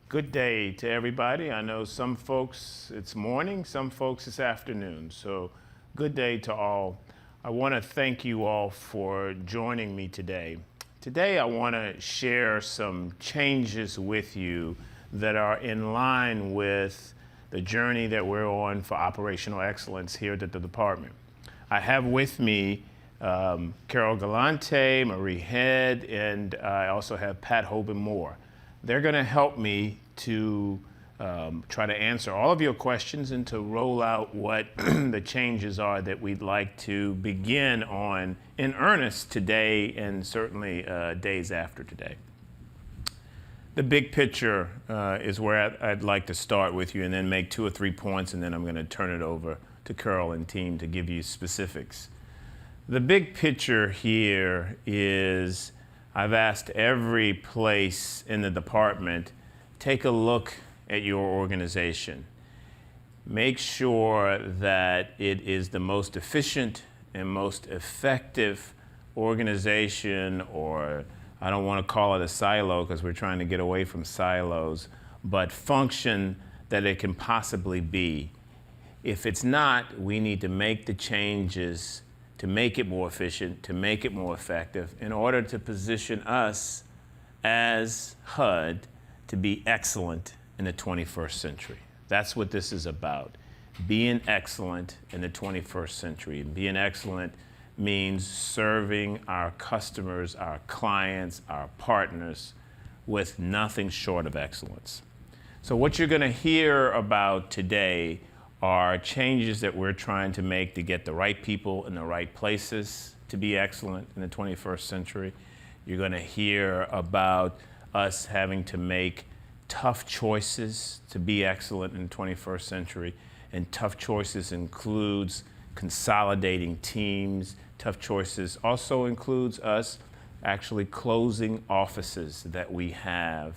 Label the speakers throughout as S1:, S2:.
S1: Good day to everybody. I know some folks it's morning, some folks it's afternoon. So good day to all. I want to thank you all for joining me today. Today I want to share some changes with you that are in line with the journey that we're on for operational excellence here at the department. I have with me Carol Galante, Marie Head, and I also have Pat Hoban-Moore. They're going to help me to try to answer all of your questions and to roll out what the changes are that we'd like to begin on in earnest today and certainly days after today. The big picture is where I'd like to start with you and then make 2 or 3 points, and then I'm going to turn it over to Carol and team to give you specifics. The big picture here is I've asked every place in the department, take a look at your organization. Make sure that it is the most efficient and most effective organization, or I don't want to call it a silo because we're trying to get away from silos, but function that it can possibly be. If it's not, we need to make the changes to make it more efficient, to make it more effective, in order to position us as HUD to be excellent in the 21st century. That's what this is about, being excellent in the 21st century. And being excellent means serving our customers, our clients, our partners with nothing short of excellence. So what you're going to hear about today are changes that we're trying to make to get the right people in the right places to be excellent in the 21st century. You're going to hear about us having to make tough choices to be excellent in the 21st century. And tough choices includes consolidating teams. Tough choices also includes us actually closing offices that we have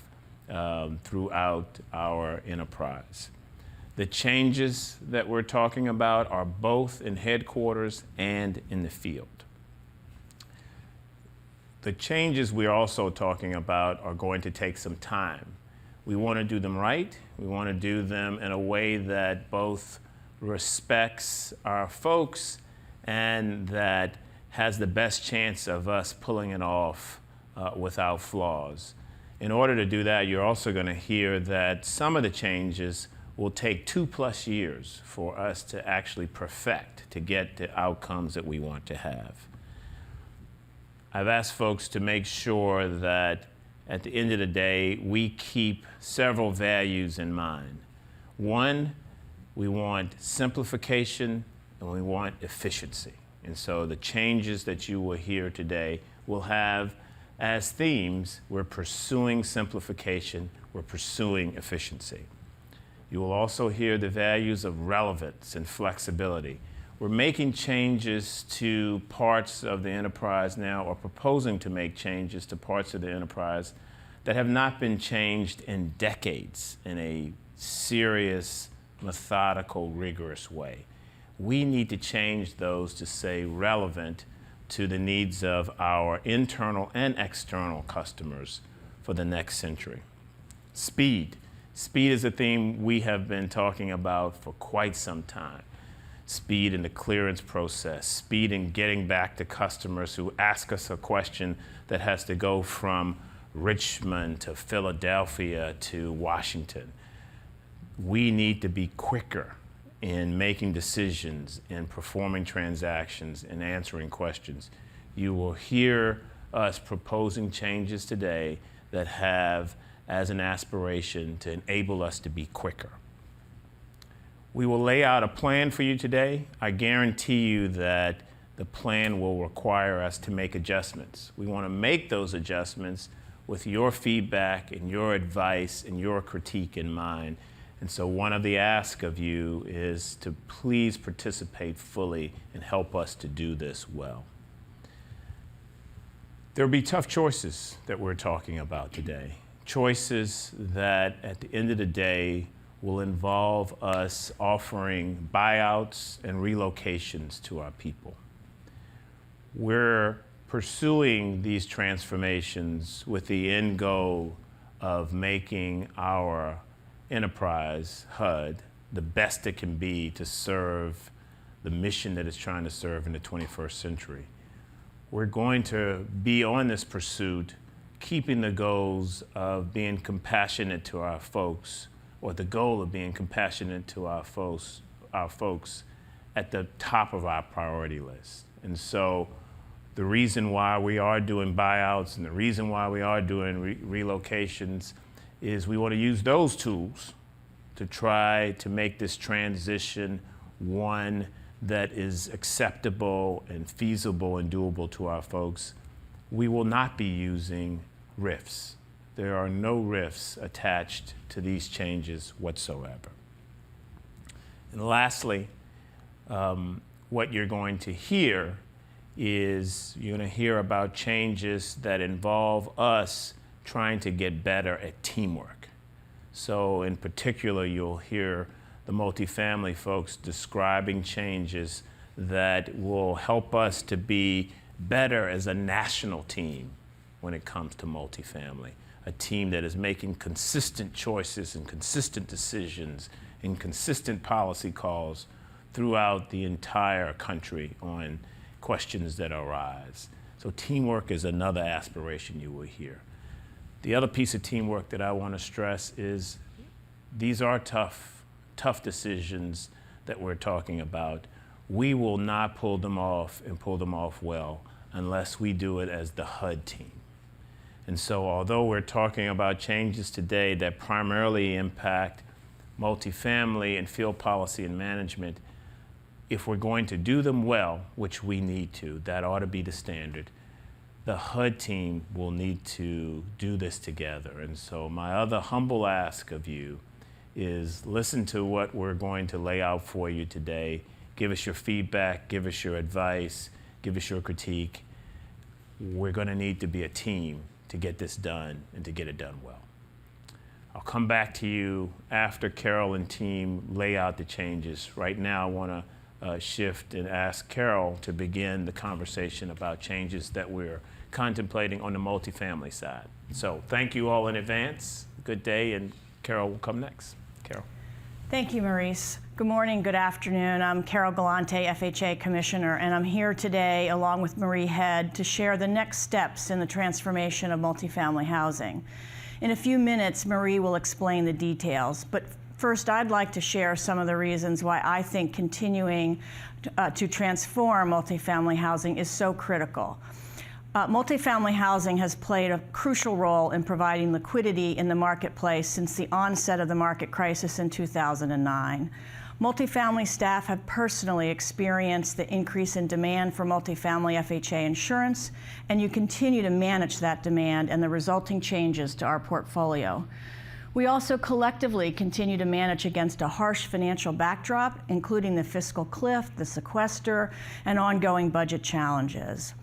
S1: throughout our enterprise. The changes that we're talking about are both in headquarters and in the field. The changes we're also talking about are going to take some time. We want to do them right. We want to do them in a way that both respects our folks and that has the best chance of us pulling it off without flaws. In order to do that, you're also going to hear that some of the changes will take 2+ years for us to actually perfect, to get the outcomes that we want to have. I've asked folks to make sure that at the end of the day, we keep several values in mind. One, we want simplification and we want efficiency. And so the changes that you will hear today will have as themes, we're pursuing simplification, we're pursuing efficiency. You will also hear the values of relevance and flexibility. We're making changes to parts of the enterprise now, or proposing to make changes to parts of the enterprise that have not been changed in decades in a serious, methodical, rigorous way. We need to change those to stay relevant to the needs of our internal and external customers for the next century. Speed. Speed is a theme we have been talking about for quite some time. Speed in the clearance process, speed in getting back to customers who ask us a question that has to go from Richmond to Philadelphia to Washington. We need to be quicker in making decisions, in performing transactions, in answering questions. You will hear us proposing changes today that have as an aspiration to enable us to be quicker. We will lay out a plan for you today. I guarantee you that the plan will require us to make adjustments. We want to make those adjustments with your feedback and your advice and your critique in mind. And so one of the asks of you is to please participate fully and help us to do this well. There will be tough choices that we're talking about today. Choices that at the end of the day will involve us offering buyouts and relocations to our people. We're pursuing these transformations with the end goal of making our enterprise, HUD, the best it can be to serve the mission that it's trying to serve in the 21st century. We're going to be on this pursuit, keeping the goals of being compassionate to our folks, or the goal of being compassionate to our folks at the top of our priority list. And so the reason why we are doing buyouts and the reason why we are doing relocations is we want to use those tools to try to make this transition one that is acceptable and feasible and doable to our folks. We will not be using RIFs. There are no RIFs attached to these changes whatsoever. And lastly, what you're going to hear is you're going to hear about changes that involve us trying to get better at teamwork. So in particular, you'll hear the multifamily folks describing changes that will help us to be better as a national team when it comes to multifamily. A team that is making consistent choices and consistent decisions and consistent policy calls throughout the entire country on questions that arise. So teamwork is another aspiration you will hear. The other piece of teamwork that I want to stress is these are tough decisions that we're talking about. We will not pull them off and pull them off well unless we do it as the HUD team. And so although we're talking about changes today that primarily impact multifamily and field policy and management, if we're going to do them well, which we need to, that ought to be the standard, the HUD team will need to do this together. And so my other humble ask of you is listen to what we're going to lay out for you today. Give us your feedback, give us your advice, give us your critique. We're going to need to be a team to get this done and to get it done well. I'll come back to you after Carol and team lay out the changes. Right now, I want to shift and ask Carol to begin the conversation about changes that we're contemplating on the multifamily side. So thank you all in advance. Good day, and Carol will come next. Carol.
S2: Thank you, Maurice. Good morning, good afternoon. I'm Carol Galante, FHA Commissioner, and I'm here today along with Marie Head to share the next steps in the transformation of multifamily housing. In a few minutes, Marie will explain the details, but first I'd like to share some of the reasons why I think continuing to transform multifamily housing is so critical. Multifamily housing has played a crucial role in providing liquidity in the marketplace since the onset of the market crisis in 2009. Multifamily staff have personally experienced the increase in demand for multifamily FHA insurance, and you continue to manage that demand and the resulting changes to our portfolio. We also collectively continue to manage against a harsh financial backdrop, including the fiscal cliff, the sequester, and ongoing budget challenges.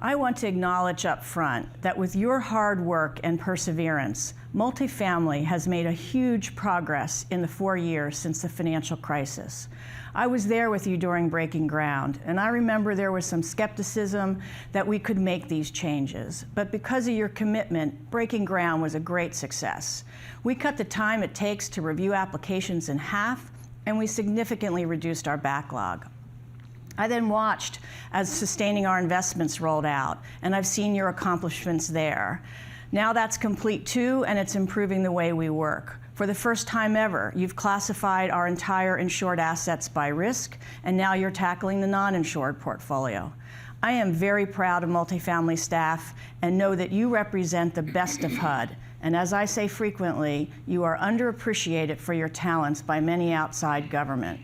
S2: I want to acknowledge up front that with your hard work and perseverance, multifamily has made a huge progress in the 4 years since the financial crisis. I was there with you during breaking ground, and I remember there was some skepticism that we could make these changes. But because of your commitment, breaking ground was a great success. We cut the time it takes to review applications in half, and we significantly reduced our backlog. I then watched as sustaining our investments rolled out, and I've seen your accomplishments there. Now that's complete too, and it's improving the way we work. For the first time ever, you've classified our entire insured assets by risk, and now you're tackling the non-insured portfolio. I am very proud of multifamily staff and know that you represent the best of HUD. And as I say frequently, you are underappreciated for your talents by many outside government.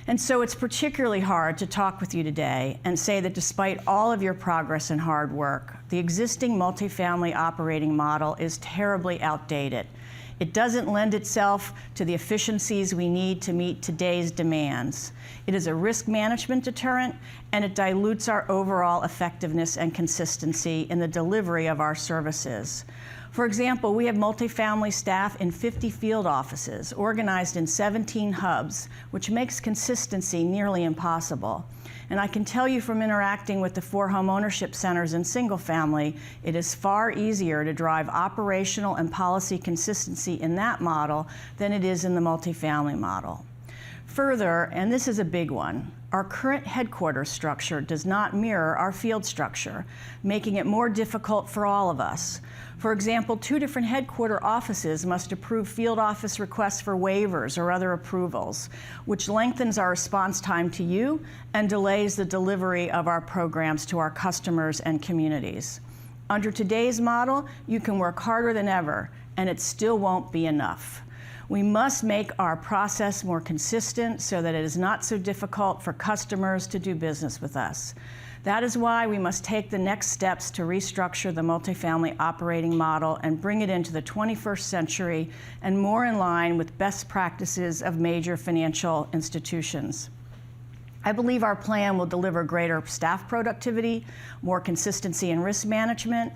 S2: And so it's particularly hard to talk with you today and say that despite all of your progress and hard work, the existing multifamily operating model is terribly outdated. It doesn't lend itself to the efficiencies we need to meet today's demands. It is a risk management deterrent, and it dilutes our overall effectiveness and consistency in the delivery of our services. For example, we have multifamily staff in 50 field offices, organized in 17 hubs, which makes consistency nearly impossible. And I can tell you from interacting with the 4 home ownership centers in single family, it is far easier to drive operational and policy consistency in that model than it is in the multifamily model. Further, and this is a big one, our current headquarters structure does not mirror our field structure, making it more difficult for all of us. For example, 2 different headquarter offices must approve field office requests for waivers or other approvals, which lengthens our response time to you and delays the delivery of our programs to our customers and communities. Under today's model, you can work harder than ever, and it still won't be enough. We must make our process more consistent so that it is not so difficult for customers to do business with us. That is why we must take the next steps to restructure the multifamily operating model and bring it into the 21st century and more in line with best practices of major financial institutions. I believe our plan will deliver greater staff productivity, more consistency in risk management,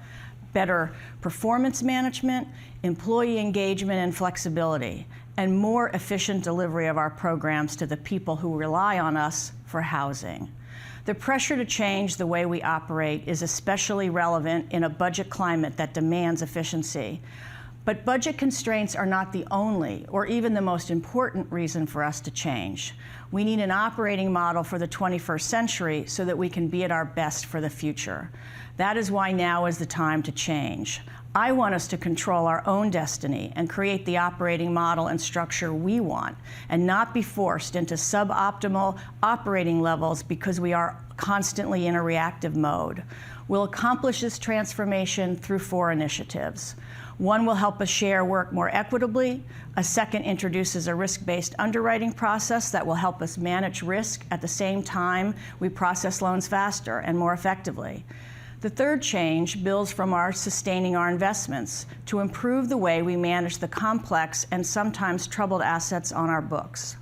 S2: better performance management, employee engagement and flexibility, and more efficient delivery of our programs to the people who rely on us for housing. The pressure to change the way we operate is especially relevant in a budget climate that demands efficiency. But budget constraints are not the only or even the most important reason for us to change. We need an operating model for the 21st century so that we can be at our best for the future. That is why now is the time to change. I want us to control our own destiny and create the operating model and structure we want, and not be forced into suboptimal operating levels because we are constantly in a reactive mode. We'll accomplish this transformation through 4 initiatives. 1 will help us share work more equitably. A 2nd introduces a risk-based underwriting process that will help us manage risk at the same time we process loans faster and more effectively. The 3rd change builds from our sustaining our investments to improve the way we manage the complex and sometimes troubled assets on our books.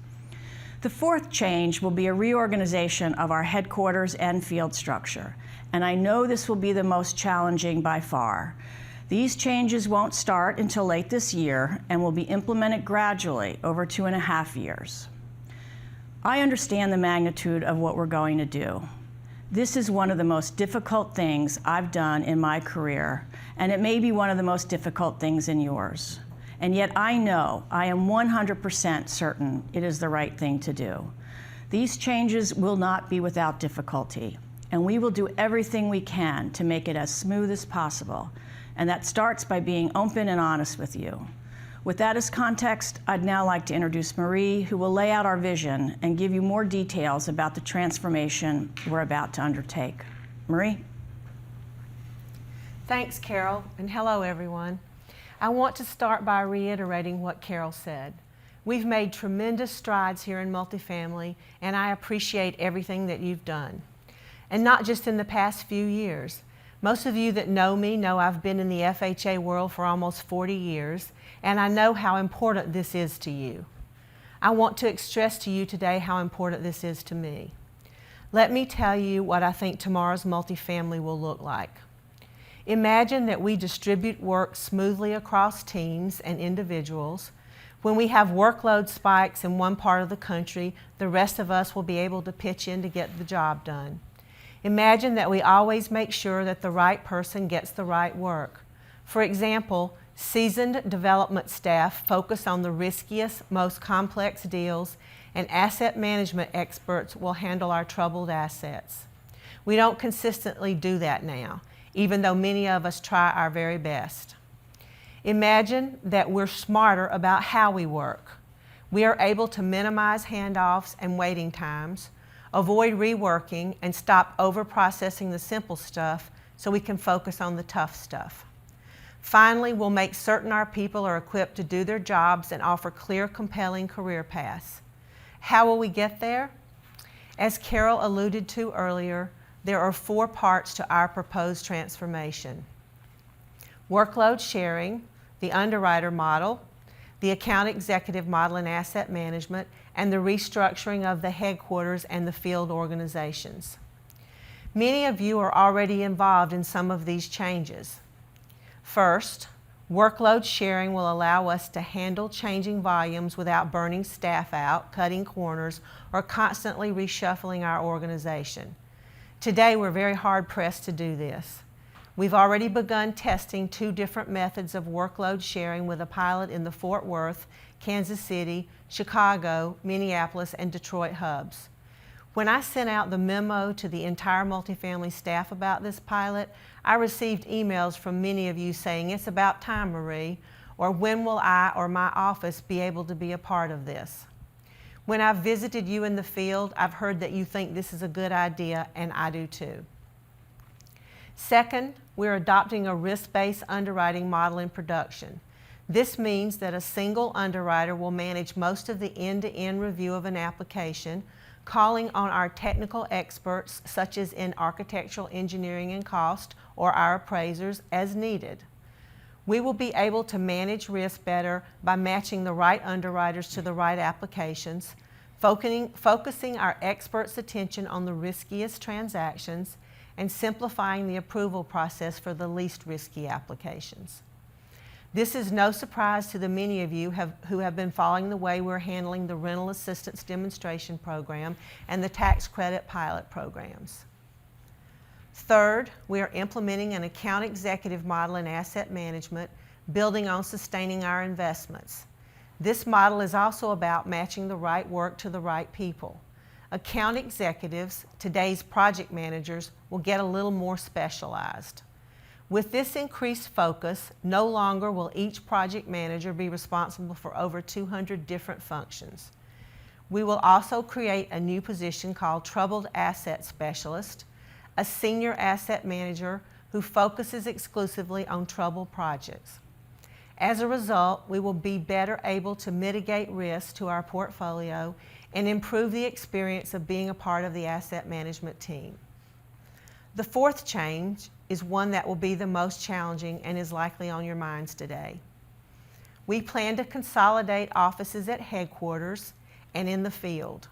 S2: The 4th change will be a reorganization of our headquarters and field structure, and I know this will be the most challenging by far. These changes won't start until late this year and will be implemented gradually over 2.5 years. I understand the magnitude of what we're going to do. This is one of the most difficult things I've done in my career, and it may be one of the most difficult things in yours. And yet I know, I am 100% certain it is the right thing to do. These changes will not be without difficulty, and we will do everything we can to make it as smooth as possible. And that starts by being open and honest with you. With that as context, I'd now like to introduce Marie, who will lay out our vision and give you more details about the transformation we're about to undertake. Marie?
S3: Thanks, Carol, and hello, everyone. I want to start by reiterating what Carol said. We've made tremendous strides here in multifamily, and I appreciate everything that you've done. And not just in the past few years. Most of you that know me know I've been in the FHA world for almost 40 years, and I know how important this is to you. I want to stress to you today how important this is to me. Let me tell you what I think tomorrow's multifamily will look like. Imagine that we distribute work smoothly across teams and individuals. When we have workload spikes in one part of the country, the rest of us will be able to pitch in to get the job done. Imagine that we always make sure that the right person gets the right work. For example, seasoned development staff focus on the riskiest, most complex deals, and asset management experts will handle our troubled assets. We don't consistently do that now, even though many of us try our very best. Imagine that we're smarter about how we work. We are able to minimize handoffs and waiting times, avoid reworking, and stop over-processing the simple stuff so we can focus on the tough stuff. Finally, we'll make certain our people are equipped to do their jobs and offer clear, compelling career paths. How will we get there? As Carol alluded to earlier, there are 4 parts to our proposed transformation: workload sharing, the underwriter model, the account executive model and asset management, and the restructuring of the headquarters and the field organizations. Many of you are already involved in some of these changes. First, Workload sharing will allow us to handle changing volumes without burning staff out, cutting corners, or constantly reshuffling our organization. Today, we're very hard-pressed to do this. We've already begun testing 2 different methods of workload sharing with a pilot in the Fort Worth, Kansas City, Chicago, Minneapolis, and Detroit hubs. When I sent out the memo to the entire multifamily staff about this pilot, I received emails from many of you saying, "It's about time, Marie," or "When will I or my office be able to be a part of this?" When I've visited you in the field, I've heard that you think this is a good idea, and I do too. Second, we're adopting a risk-based underwriting model in production. This means that a single underwriter will manage most of the end-to-end review of an application, calling on our technical experts, such as in architectural engineering and cost, or our appraisers, as needed. We will be able to manage risk better by matching the right underwriters to the right applications, focusing our experts' attention on the riskiest transactions, and simplifying the approval process for the least risky applications. This is no surprise to the many of you who have been following the way we're handling the Rental Assistance Demonstration Program and the Tax Credit Pilot Programs. Third, we are implementing an account executive model in asset management, building on sustaining our investments. This model is also about matching the right work to the right people. Account executives, today's project managers, will get a little more specialized. With this increased focus, no longer will each project manager be responsible for over 200 different functions. We will also create a new position called Troubled Asset Specialist, a senior asset manager who focuses exclusively on troubled projects. As a result, we will be better able to mitigate risk to our portfolio and improve the experience of being a part of the asset management team. The fourth change is one that will be the most challenging and is likely on your minds today. We plan to consolidate offices at headquarters and in the field.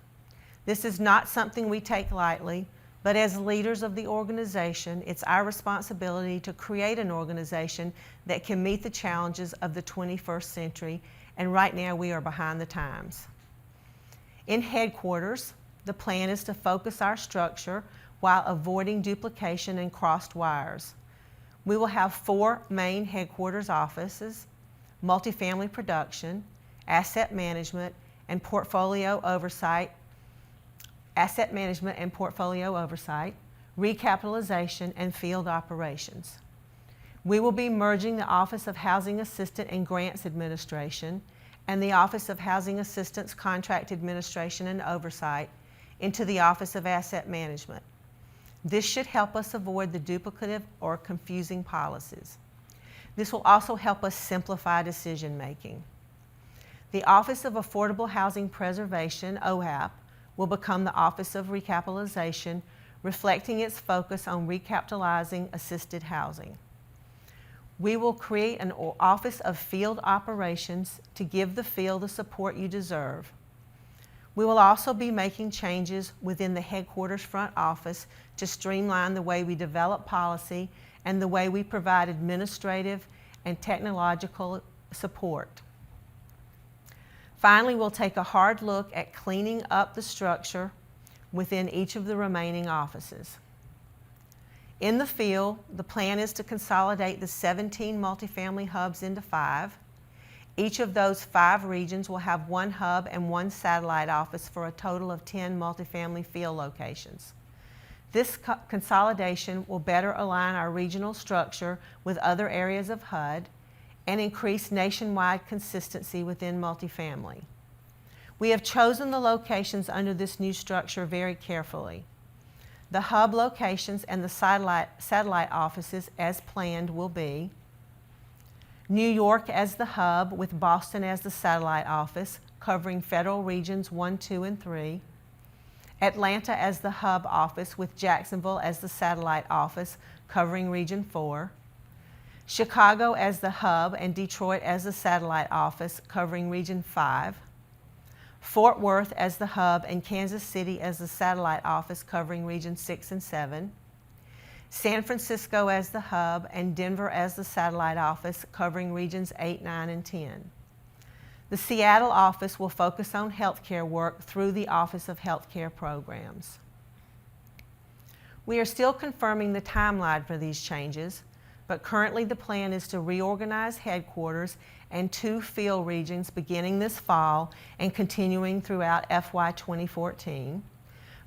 S3: This is not something we take lightly, but as leaders of the organization, it's our responsibility to create an organization that can meet the challenges of the 21st century, and right now we are behind the times. In headquarters, the plan is to focus our structure while avoiding duplication and crossed wires. We will have 4 main headquarters offices: multifamily production, asset management, and portfolio oversight, recapitalization, and field operations. We will be merging the Office of Housing Assistant and Grants Administration and the Office of Housing Assistance Contract Administration and Oversight into the Office of Asset Management. This should help us avoid the duplicative or confusing policies. This will also help us simplify decision making. The Office of Affordable Housing Preservation, OHAP, will become the Office of Recapitalization, reflecting its focus on recapitalizing assisted housing. We will create an Office of Field Operations to give the field the support you deserve. We will also be making changes within the headquarters front office to streamline the way we develop policy and the way we provide administrative and technological support. Finally, we'll take a hard look at cleaning up the structure within each of the remaining offices. In the field, the plan is to consolidate the 17 multifamily hubs into 5. Each of those 5 regions will have 1 hub and 1 satellite office for a total of 10 multifamily field locations. This consolidation will better align our regional structure with other areas of HUD and increase nationwide consistency within multifamily. We have chosen the locations under this new structure very carefully. The hub locations and the satellite offices as planned will be New York as the hub with Boston as the satellite office, covering federal regions 1, 2, and 3. Atlanta as the hub office with Jacksonville as the satellite office, covering region 4. Chicago as the hub and Detroit as the satellite office, covering region 5. Fort Worth as the hub and Kansas City as the satellite office, covering region 6 and 7. San Francisco as the hub, and Denver as the satellite office covering regions 8, 9, and 10. The Seattle office will focus on healthcare work through the Office of Healthcare Programs. We are still confirming the timeline for these changes, but currently the plan is to reorganize headquarters and 2 field regions beginning this fall and continuing throughout FY 2014.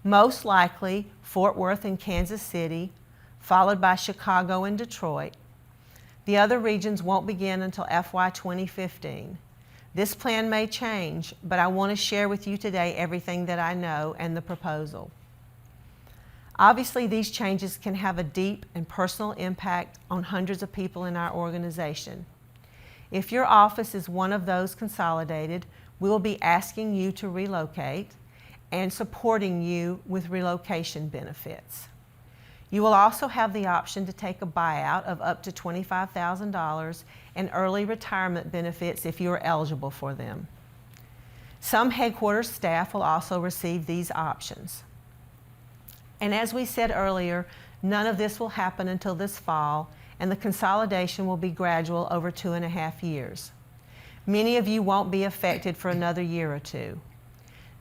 S3: Most likely Fort Worth and Kansas City, followed by Chicago and Detroit. The other regions won't begin until FY 2015. This plan may change, but I want to share with you today everything that I know and the proposal. Obviously, these changes can have a deep and personal impact on hundreds of people in our organization. If your office is one of those consolidated, we will be asking you to relocate and supporting you with relocation benefits. You will also have the option to take a buyout of up to $25,000 and early retirement benefits if you are eligible for them. Some headquarters staff will also receive these options. And as we said earlier, none of this will happen until this fall, and the consolidation will be gradual over 2.5 years. Many of you won't be affected for another year or two.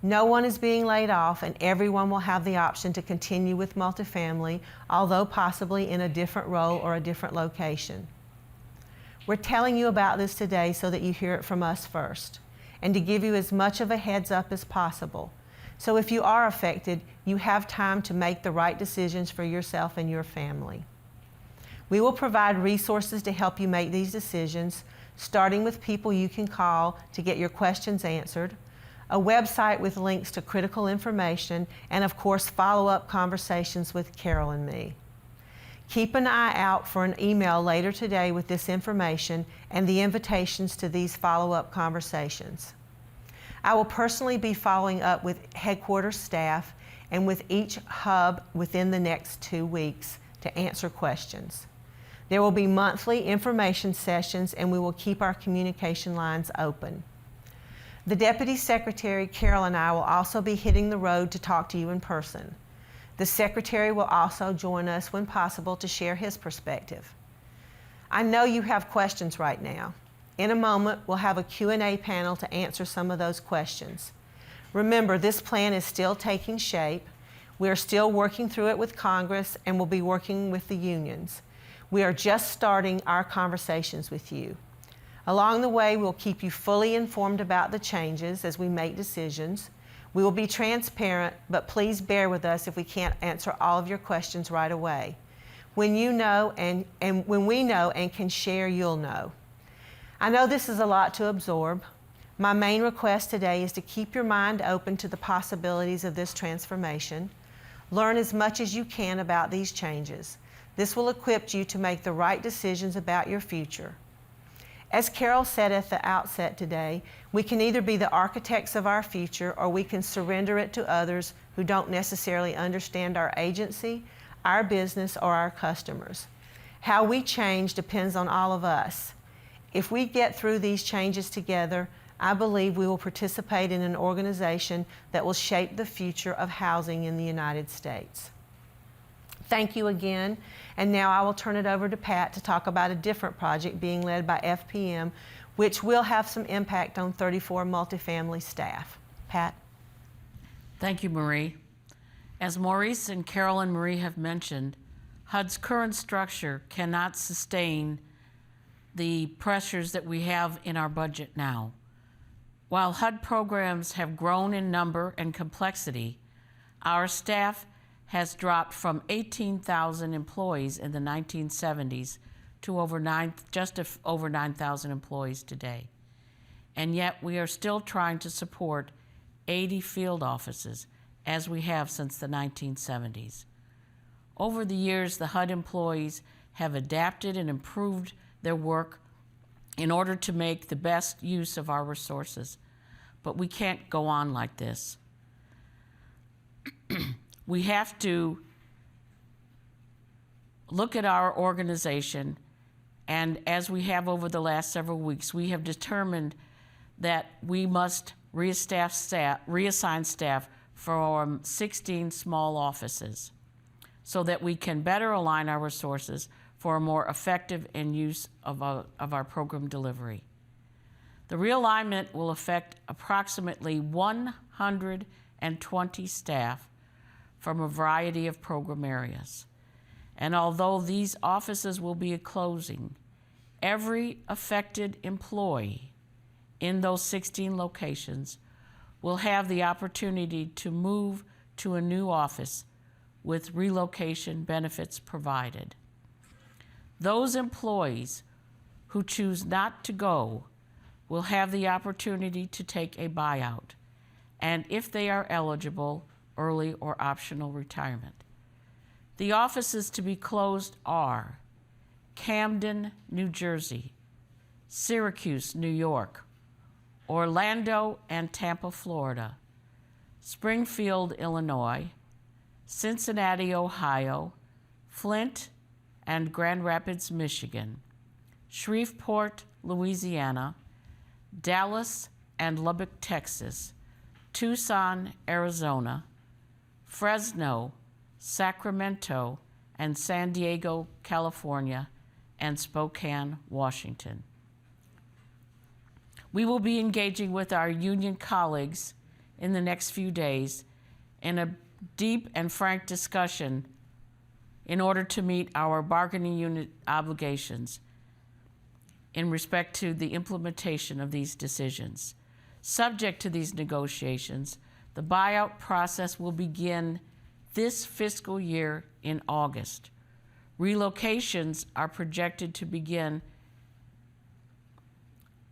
S3: No one is being laid off, and everyone will have the option to continue with multifamily, although possibly in a different role or a different location. We're telling you about this today so that you hear it from us first, and to give you as much of a heads up as possible. So if you are affected, you have time to make the right decisions for yourself and your family. We will provide resources to help you make these decisions, starting with people you can call to get your questions answered, a website with links to critical information, and of course, follow-up conversations with Carol and me. Keep an eye out for an email later today with this information and the invitations to these follow-up conversations. I will personally be following up with headquarters staff and with each hub within the next 2 weeks to answer questions. There will be monthly information sessions, and we will keep our communication lines open. The Deputy Secretary, Carol, and I will also be hitting the road to talk to you in person. The Secretary will also join us when possible to share his perspective. I know you have questions right now. In a moment, we'll have a Q&A panel to answer some of those questions. Remember, this plan is still taking shape. We are still working through it with Congress, and we'll be working with the unions. We are just starting our conversations with you. Along the way, we'll keep you fully informed about the changes as we make decisions. We will be transparent, but please bear with us if we can't answer all of your questions right away. When you know and when we know and can share, you'll know. I know this is a lot to absorb. My main request today is to keep your mind open to the possibilities of this transformation. Learn as much as you can about these changes. This will equip you to make the right decisions about your future. As Carol said at the outset today, we can either be the architects of our future, or we can surrender it to others who don't necessarily understand our agency, our business, or our customers. How we change depends on all of us. If we get through these changes together, I believe we will participate in an organization that will shape the future of housing in the United States. Thank you again, and now I will turn it over to Pat to talk about a different project being led by FPM, which will have some impact on 34 multifamily staff. Pat?
S4: Thank you, Marie. As Maurice and Carol and Marie have mentioned, HUD's current structure cannot sustain the pressures that we have in our budget now. While HUD programs have grown in number and complexity, our staff has dropped from 18,000 employees in the 1970s to just over 9,000 employees today. And yet we are still trying to support 80 field offices, as we have since the 1970s. Over the years, the HUD employees have adapted and improved their work in order to make the best use of our resources. But we can't go on like this. We have to look at our organization, and as we have over the last several weeks, we have determined that we must reassign staff from 16 small offices. so that we can better align our resources for a more effective and use of our program delivery. The realignment will affect approximately 120 staff from a variety of program areas. And although these offices will be closing, every affected employee in those 16 locations will have the opportunity to move to a new office with relocation benefits provided. Those employees who choose not to go will have the opportunity to take a buyout, and if they are eligible, early or optional retirement. The offices to be closed are Camden, New Jersey, Syracuse, New York, Orlando and Tampa, Florida, Springfield, Illinois, Cincinnati, Ohio, Flint and Grand Rapids, Michigan, Shreveport, Louisiana, Dallas and Lubbock, Texas, Tucson, Arizona, Fresno, Sacramento, and San Diego, California, and Spokane, Washington. We will be engaging with our union colleagues in the next few days in a deep and frank discussion in order to meet our bargaining unit obligations in respect to the implementation of these decisions. Subject to these negotiations, the buyout process will begin this fiscal year in August. Relocations are projected to begin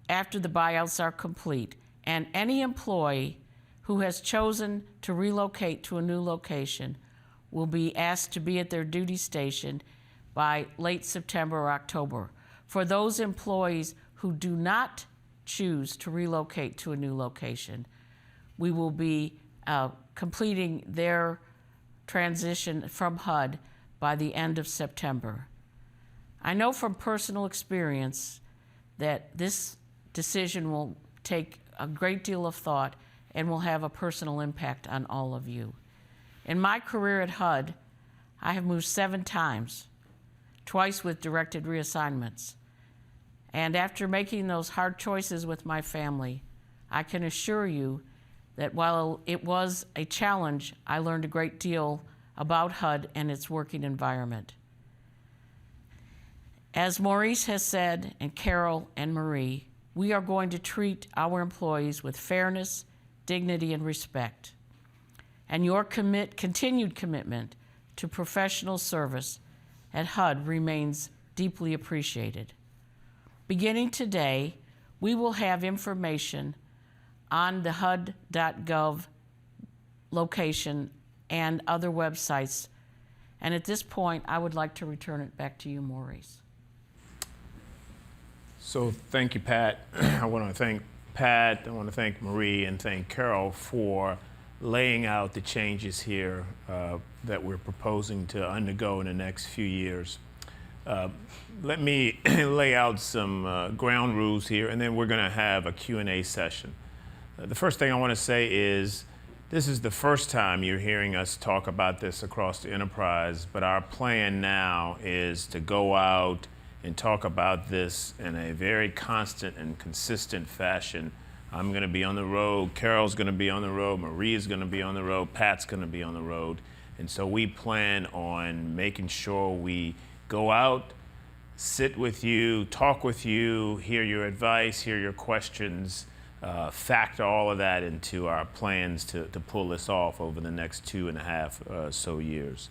S4: after the buyouts are complete, and any employee who has chosen to relocate to a new location will be asked to be at their duty station by late September or October. For those employees who do not choose to relocate to a new location, we will be completing their transition from HUD by the end of September. I know from personal experience that this decision will take a great deal of thought and will have a personal impact on all of you. In my career at HUD, I have moved 7 times, twice with directed reassignments. And after making those hard choices with my family, I can assure you that while it was a challenge, I learned a great deal about HUD and its working environment. As Maurice has said, and Carol and Marie, we are going to treat our employees with fairness, dignity, and respect. And your continued commitment to professional service at HUD remains deeply appreciated. Beginning today, we will have information on the HUD.gov location and other websites. And at this point, I would like to return it back to you, Maurice.
S1: So thank you, Pat. I want to thank Pat, I want to thank Marie, and thank Carol for laying out the changes here that we're proposing to undergo in the next few years. Let me lay out some ground rules here, and then we're going to have a Q&A session. The first thing I want to say is this is the first time you're hearing us talk about this across the enterprise, but our plan now is to go out and talk about this in a very constant and consistent fashion. I'm going to be on the road, Carol's going to be on the road, Marie is going to be on the road, Pat's going to be on the road. And so we plan on making sure we go out, sit with you, talk with you, hear your advice, hear your questions, factor all of that into our plans to pull this off over the next 2.5 so years.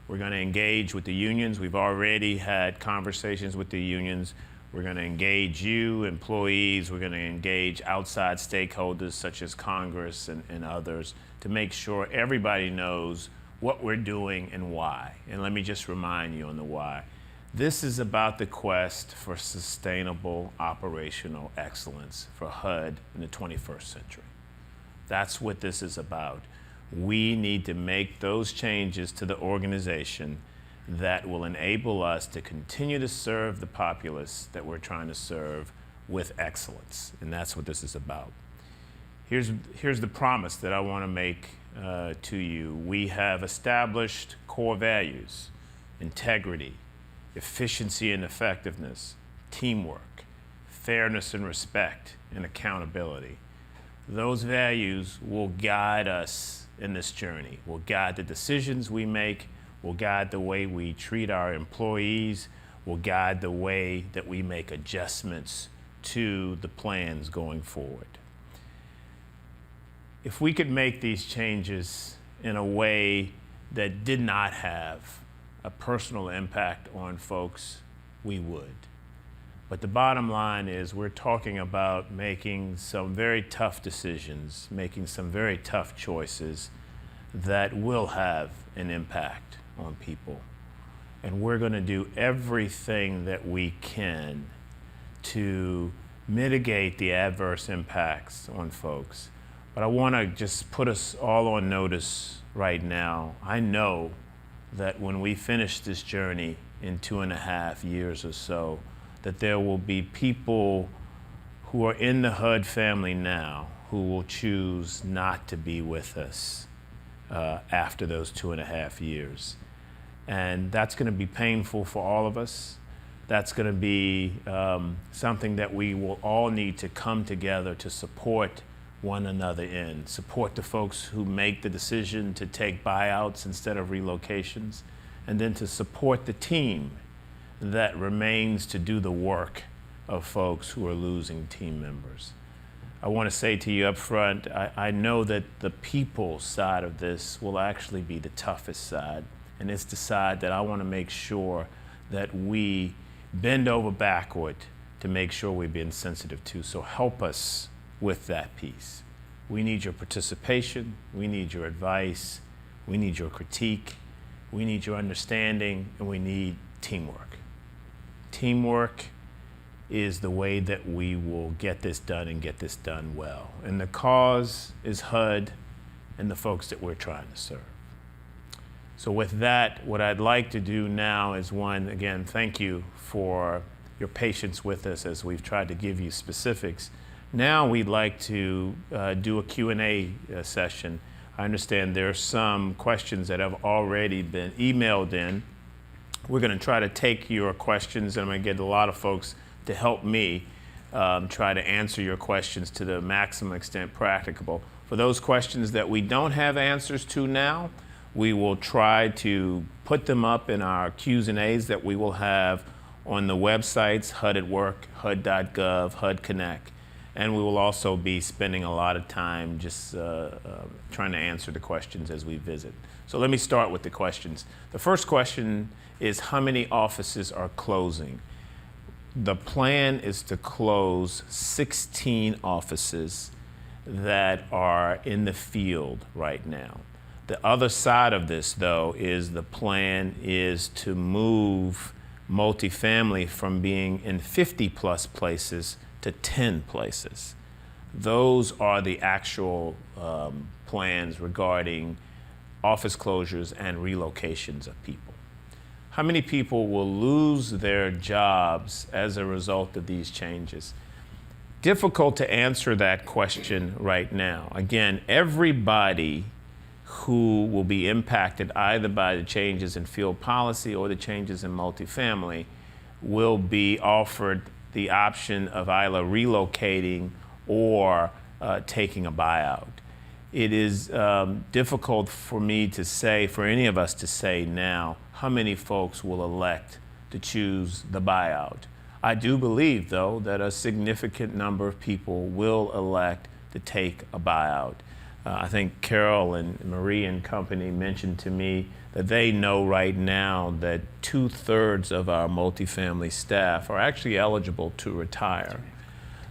S1: We're going to engage with the unions. We've already had conversations with the unions. We're going to engage you, employees. We're going to engage outside stakeholders such as Congress and others to make sure everybody knows what we're doing and why. And let me just remind you on the why. This is about the quest for sustainable operational excellence for HUD in the 21st century. That's what this is about. We need to make those changes to the organization that will enable us to continue to serve the populace that we're trying to serve with excellence. And that's what this is about. Here's the promise that I want to make to you. We have established core values: integrity, efficiency and effectiveness, teamwork, fairness and respect, and accountability. Those values will guide us in this journey, will guide the decisions we make, will guide the way we treat our employees, will guide the way that we make adjustments to the plans going forward. If we could make these changes in a way that did not have a personal impact on folks, we would. But the bottom line is we're talking about making some very tough decisions, making some very tough choices that will have an impact on people. And we're going to do everything that we can to mitigate the adverse impacts on folks. But I want to just put us all on notice right now. I know that when we finish this journey in 2.5 years or so, that there will be people who are in the HUD family now who will choose not to be with us after those 2.5 years. And that's going to be painful for all of us. That's going to be something that we will all need to come together to support one another in, support the folks who make the decision to take buyouts instead of relocations, and then to support the team that remains to do the work of folks who are losing team members. I want to say to you up front, I know that the people side of this will actually be the toughest side, and it's the side that I want to make sure that we bend over backward to make sure we're being sensitive to. So help us with that piece. We need your participation, we need your advice, we need your critique, we need your understanding, and we need teamwork. Teamwork is the way that we will get this done and get this done well. And the cause is HUD and the folks that we're trying to serve. So with that, what I'd like to do now is, one, again, thank you for your patience with us as we've tried to give you specifics. Now we'd like to do a Q&A session. I understand there are some questions that have already been emailed in. We're going to try to take your questions, and I'm going to get a lot of folks to help me try to answer your questions to the maximum extent practicable. For those questions that we don't have answers to now, we will try to put them up in our Q's and A's that we will have on the websites, HUD at Work, HUD.gov, HUD Connect. And we will also be spending a lot of time just trying to answer the questions as we visit. So let me start with the questions. The first question is, how many offices are closing? The plan is to close 16 offices that are in the field right now. The other side of this, though, is the plan is to move multifamily from being in 50+ places to 10 places. Those are the actual plans regarding office closures and relocations of people. How many people will lose their jobs as a result of these changes? Difficult to answer that question right now. Again, everybody who will be impacted either by the changes in field policy or the changes in multifamily will be offered the option of either relocating or taking a buyout. It is difficult for me to say, for any of us to say now, how many folks will elect to choose the buyout. I do believe, though, that a significant number of people will elect to take a buyout. I think Carol and Marie and company mentioned to me that they know right now that 2/3 of our multifamily staff are actually eligible to retire.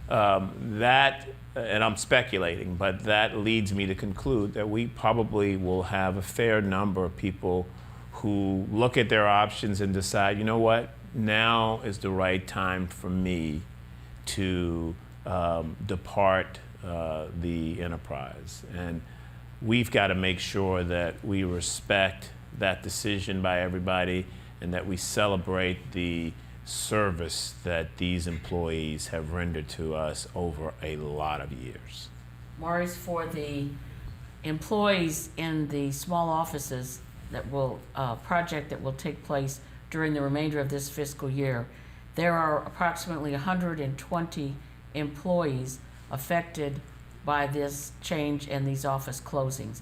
S1: And I'm speculating, but that leads me to conclude that we probably will have a fair number of people who look at their options and decide, you know what, now is the right time for me to depart the enterprise. And we've got to make sure that we respect that decision by everybody and that we celebrate the service that these employees have rendered to us over a lot of years.
S4: Maurice, for the employees in the small offices that will, project that will take place during the remainder of this fiscal year, there are approximately 120 employees affected by this change and these office closings.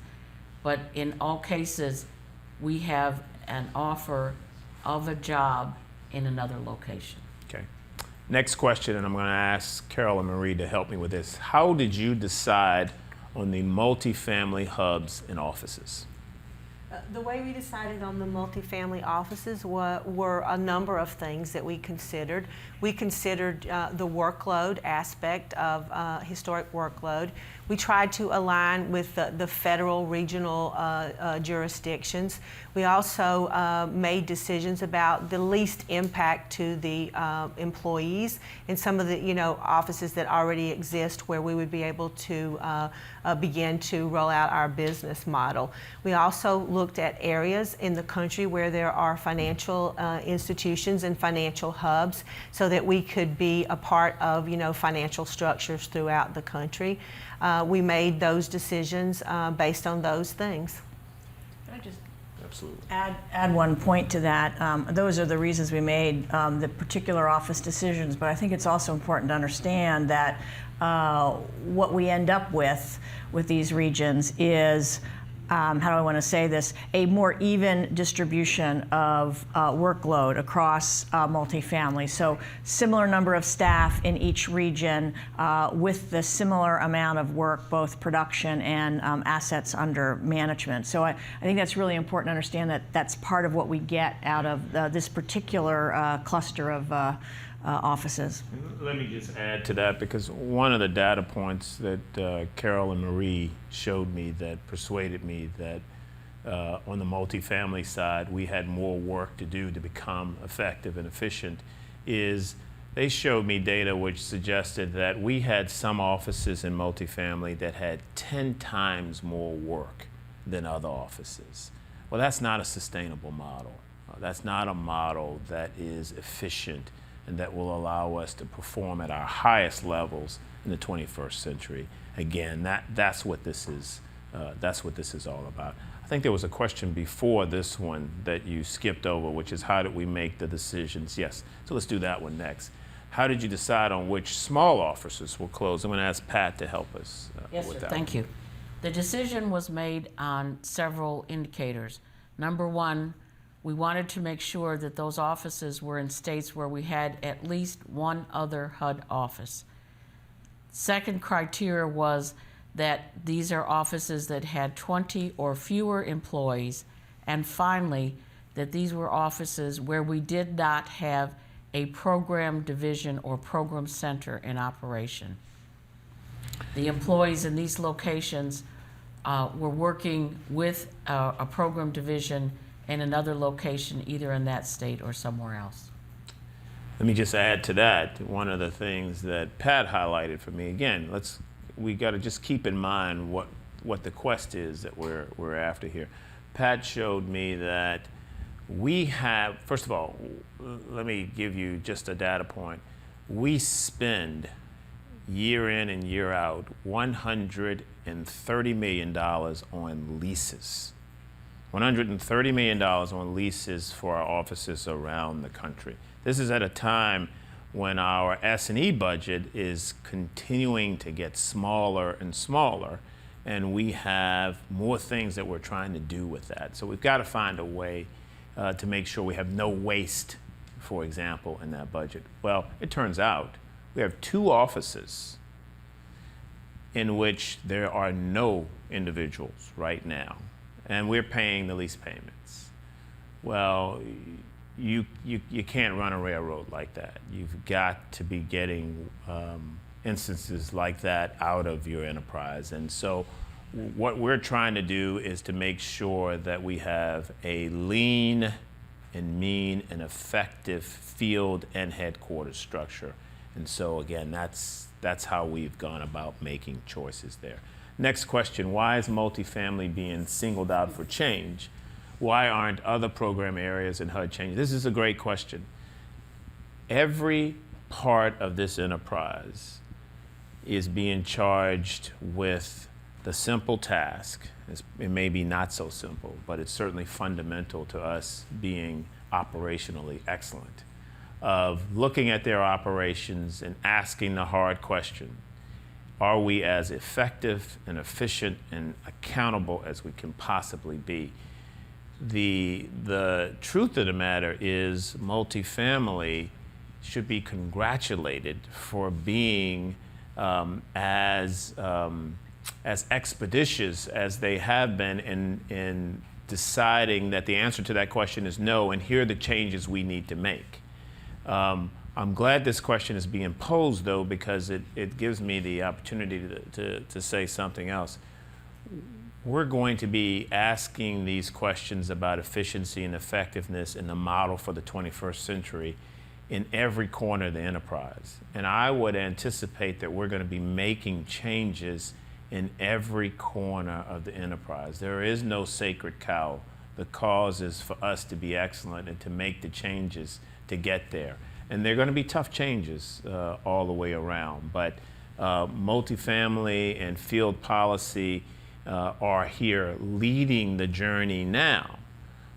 S4: But in all cases, we have an offer of a job in another location.
S1: Okay. Next question, and I'm going to ask Carol and Marie to help me with this. How did you decide on the multifamily hubs and offices?
S3: The way we decided on the multifamily offices were a number of things that we considered. We considered the workload aspect of historic workload. We tried to align with the federal, regional jurisdictions. We also made decisions about the least impact to the employees in some of the offices that already exist where we would be able to begin to roll out our business model. We also looked at areas in the country where there are financial institutions and financial hubs so that we could be a part of financial structures throughout the country. We made those decisions based on those things.
S2: Can I just
S1: Absolutely.
S2: add one point to that? Those are the reasons we made the particular office decisions, but I think it's also important to understand that what we end up with these regions is, how do I want to say this, a more even distribution of workload across multifamily. So similar number of staff in each region with the similar amount of work, both production and assets under management. So I think that's really important to understand that that's part of what we get out of this particular cluster of offices.
S1: Let me just add to that, because one of the data points that Carol and Marie showed me that persuaded me that on the multifamily side we had more work to do to become effective and efficient is they showed me data which suggested that we had some offices in multifamily that had 10 times more work than other offices. Well, that's not a sustainable model. That's not a model that is efficient and that will allow us to perform at our highest levels in the 21st century. Again, that's what this is. That's what this is all about. I think there was a question before this one that you skipped over, which is how did we make the decisions? Yes. So let's do that one next. How did you decide on which small offices will close? I'm going to ask Pat to help us
S4: Yes,
S1: with
S4: sir.
S1: that.
S4: Thank you. The decision was made on several indicators. Number one, we wanted to make sure that those offices were in states where we had at least one other HUD office. Second criteria was that these are offices that had 20 or fewer employees. And finally, that these were offices where we did not have a program division or program center in operation. The employees in these locations were working with a program division in another location, either in that state or somewhere else.
S1: Let me just add to that. One of the things that Pat highlighted for me, again, we got to just keep in mind what the quest is that we're after here. Pat showed me that we have, first of all, let me give you just a data point. We spend year in and year out $130 million on leases. $130 million on leases for our offices around the country. This is at a time when our S&E budget is continuing to get smaller and smaller, and we have more things that we're trying to do with that. So we've got to find a way to make sure we have no waste, for example, in that budget. Well, it turns out we have 2 offices in which there are no individuals right now, and we're paying the lease payments. Well, you can't run a railroad like that. You've got to be getting instances like that out of your enterprise. And so what we're trying to do is to make sure that we have a lean and mean and effective field and headquarters structure. And so again, that's how we've gone about making choices there. Next question, why is multifamily being singled out for change? Why aren't other program areas in HUD changing? This is a great question. Every part of this enterprise is being charged with the simple task. It may be not so simple, but it's certainly fundamental to us being operationally excellent, of looking at their operations and asking the hard question: are we as effective and efficient and accountable as we can possibly be? The truth of the matter is, multifamily should be congratulated for being as expeditious as they have been in deciding that the answer to that question is no, and here are the changes we need to make. I'm glad this question is being posed, though, because it gives me the opportunity to say something else. We're going to be asking these questions about efficiency and effectiveness in the model for the 21st century in every corner of the enterprise. And I would anticipate that we're going to be making changes in every corner of the enterprise. There is no sacred cow. The cause is for us to be excellent and to make the changes to get there. And they're going to be tough changes all the way around. But multifamily and field policy are here leading the journey now.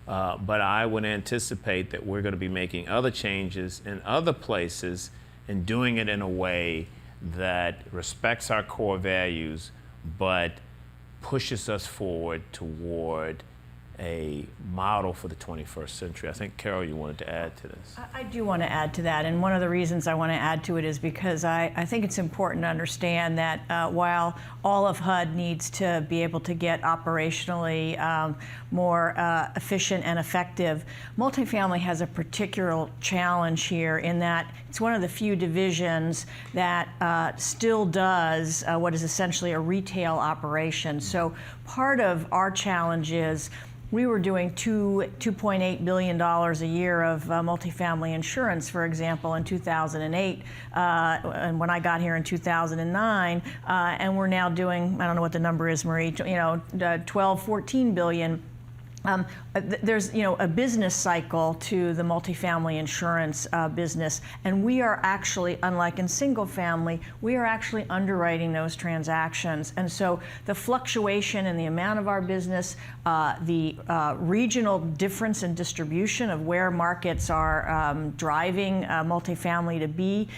S1: But I would anticipate that we're going to be making other changes in other places and doing it in a way that respects our core values, but pushes us forward toward a model for the 21st century. I think, Carol, you wanted to add to this.
S2: I do want to add to that, and one of the reasons I want to add to it is because I think it's important to understand that while all of HUD needs to be able to get operationally more efficient and effective, multifamily has a particular challenge here in that it's one of the few divisions that still does what is essentially a retail operation. So part of our challenge is we were doing $2.8 billion a year of multifamily insurance, for example, in 2008, and when I got here in 2009, and we're now doing, I don't know what the number is, Marie, 12, 14 billion. There's a business cycle to the multifamily insurance business, and we are actually, unlike in single family, we are actually underwriting those transactions. And so the fluctuation in the amount of our business, the regional difference in distribution of where markets are driving multifamily to be,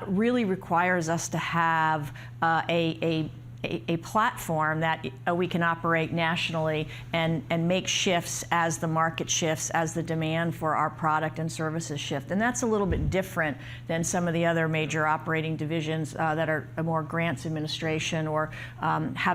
S2: really requires us to have a platform that we can operate nationally and make shifts as the market shifts, as the demand for our product and services shift. And that's a little bit different than some of the other major operating divisions that are more grants administration or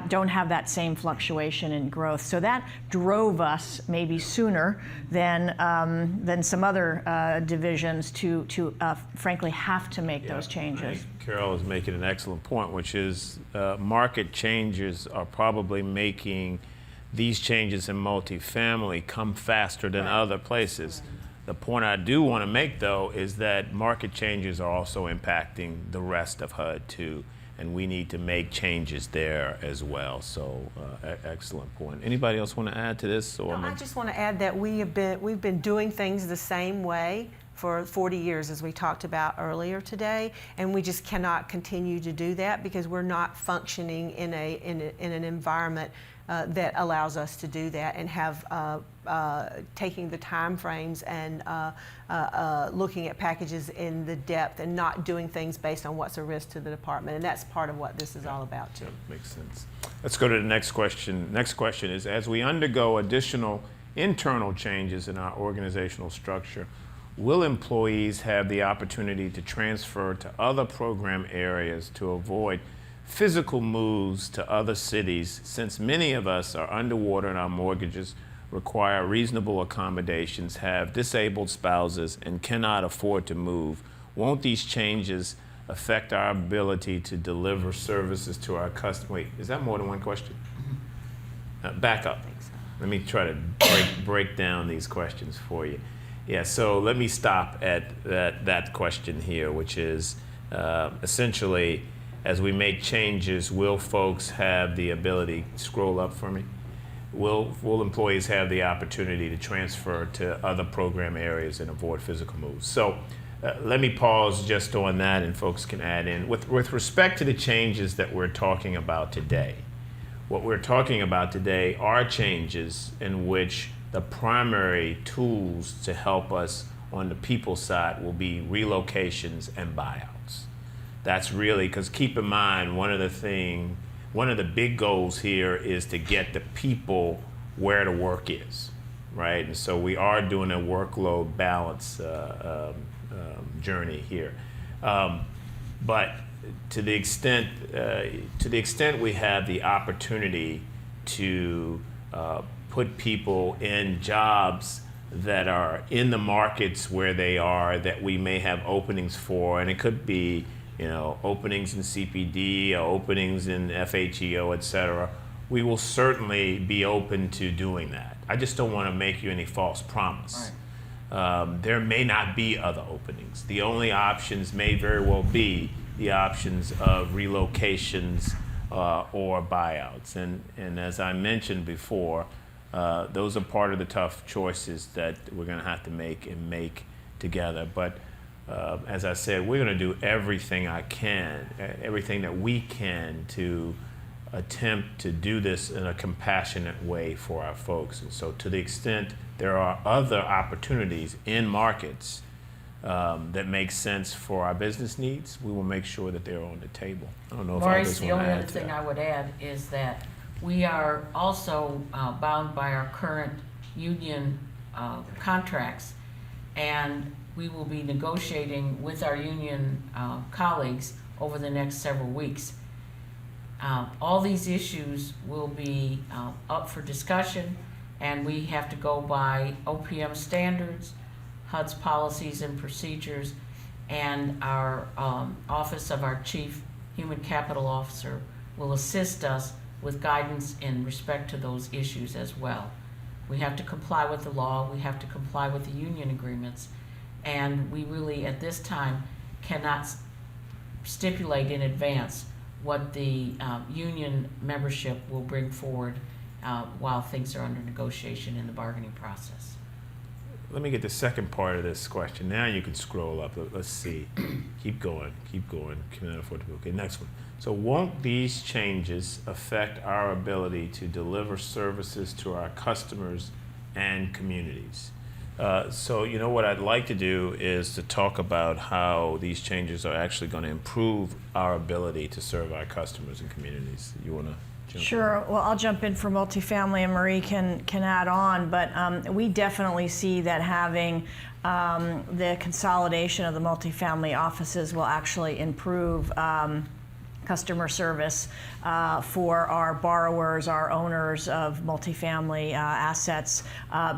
S2: don't have that same fluctuation in growth. So that drove us maybe sooner than some other divisions to frankly have to make those changes.
S1: Carol is making an excellent point, which is market changes are probably making these changes in multifamily come faster than other places. The point I do want to make, though, is that market changes are also impacting the rest of HUD too, and we need to make changes there as well. So, excellent point. Anybody else want to add to this? Or
S3: I just want to add that we've been doing things the same way for 40 years, as we talked about earlier today, and we just cannot continue to do that because we're not functioning in an environment that allows us to do that and have taking the time frames and looking at packages in the depth and not doing things based on what's a risk to the department. And that's part of what this is all about too.
S1: Yeah, makes sense. Let's go to the next question. Next question is, as we undergo additional internal changes in our organizational structure, will employees have the opportunity to transfer to other program areas to avoid physical moves to other cities, since many of us are underwater and our mortgages require reasonable accommodations, have disabled spouses, and cannot afford to move? Won't these changes affect our ability to deliver services to our customers? Wait, is that more than one question? Back up. Let me try to break down these questions for you. Yeah, so let me stop at that question here, which is essentially, as we make changes, will folks have the ability, scroll up for me, will employees have the opportunity to transfer to other program areas and avoid physical moves? So let me pause just on that, and folks can add in. With respect to the changes that we're talking about today, what we're talking about today are changes in which the primary tools to help us on the people side will be relocations and buyouts. That's really, because keep in mind, one of the big goals here is to get the people where the work is, right? And so we are doing a workload balance journey here. But to the extent we have the opportunity to put people in jobs that are in the markets where they are, that we may have openings for, and it could be, openings in CPD, or openings in FHEO, et cetera, we will certainly be open to doing that. I just don't want to make you any false promise. Right. There may not be other openings. The only options may very well be the options of relocations or buyouts. And as I mentioned before, those are part of the tough choices that we're going to have to make together. But as I said, we're going to do everything that we can to attempt to do this in a compassionate way for our folks. And so to the extent there are other opportunities in markets that make sense for our business needs, we will make sure that they're on the table. I don't know if
S4: Maurice,
S1: others
S4: the
S1: want to
S4: only
S1: add
S4: other
S1: to
S4: thing
S1: that.
S4: I would add is that we are also bound by our current union contracts, and we will be negotiating with our union colleagues over the next several weeks. All these issues will be up for discussion, and we have to go by OPM standards, HUD's policies and procedures, and our Office of our Chief Human Capital Officer will assist us with guidance in respect to those issues as well. We have to comply with the law, we have to comply with the union agreements, and we really at this time cannot stipulate in advance what the union membership will bring forward while things are under negotiation in the bargaining process.
S1: Let me get the second part of this question. Now you can scroll up. Let's see. Keep going. Cannot afford to. Okay, next one. So won't these changes affect our ability to deliver services to our customers and communities? So what I'd like to do is to talk about how these changes are actually going to improve our ability to serve our customers and communities. You want to jump in?
S2: Sure. Well, I'll jump in for multifamily, and Marie can add on. But we definitely see that having the consolidation of the multifamily offices will actually improve customer service for our borrowers, our owners of multifamily assets,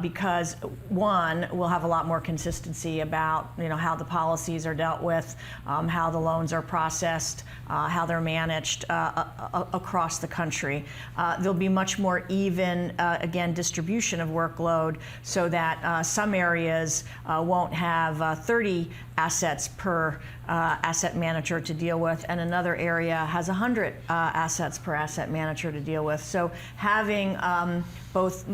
S2: because one, we'll have a lot more consistency about how the policies are dealt with, how the loans are processed, how they're managed across the country. There'll be much more even, again, distribution of workload, so that some areas won't have 30 assets per asset manager to deal with, and another area has 100 assets per asset manager to deal with. So having both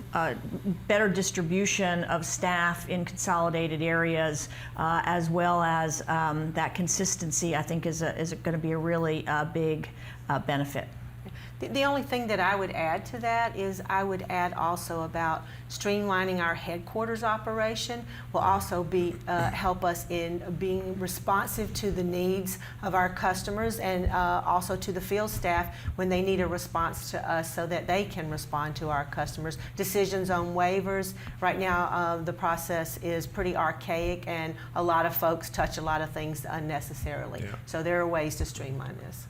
S2: better distribution of staff in consolidated areas, as well as that consistency, I think is going to be a really big benefit.
S3: The only thing that I would add to that is I would add also about streamlining our headquarters operation will also be help us in being responsive to the needs of our customers, and also to the field staff when they need a response to us, so that they can respond to our customers. Decisions on waivers, right now the process is pretty archaic, and a lot of folks touch a lot of things unnecessarily. Yeah. So there are ways to streamline this.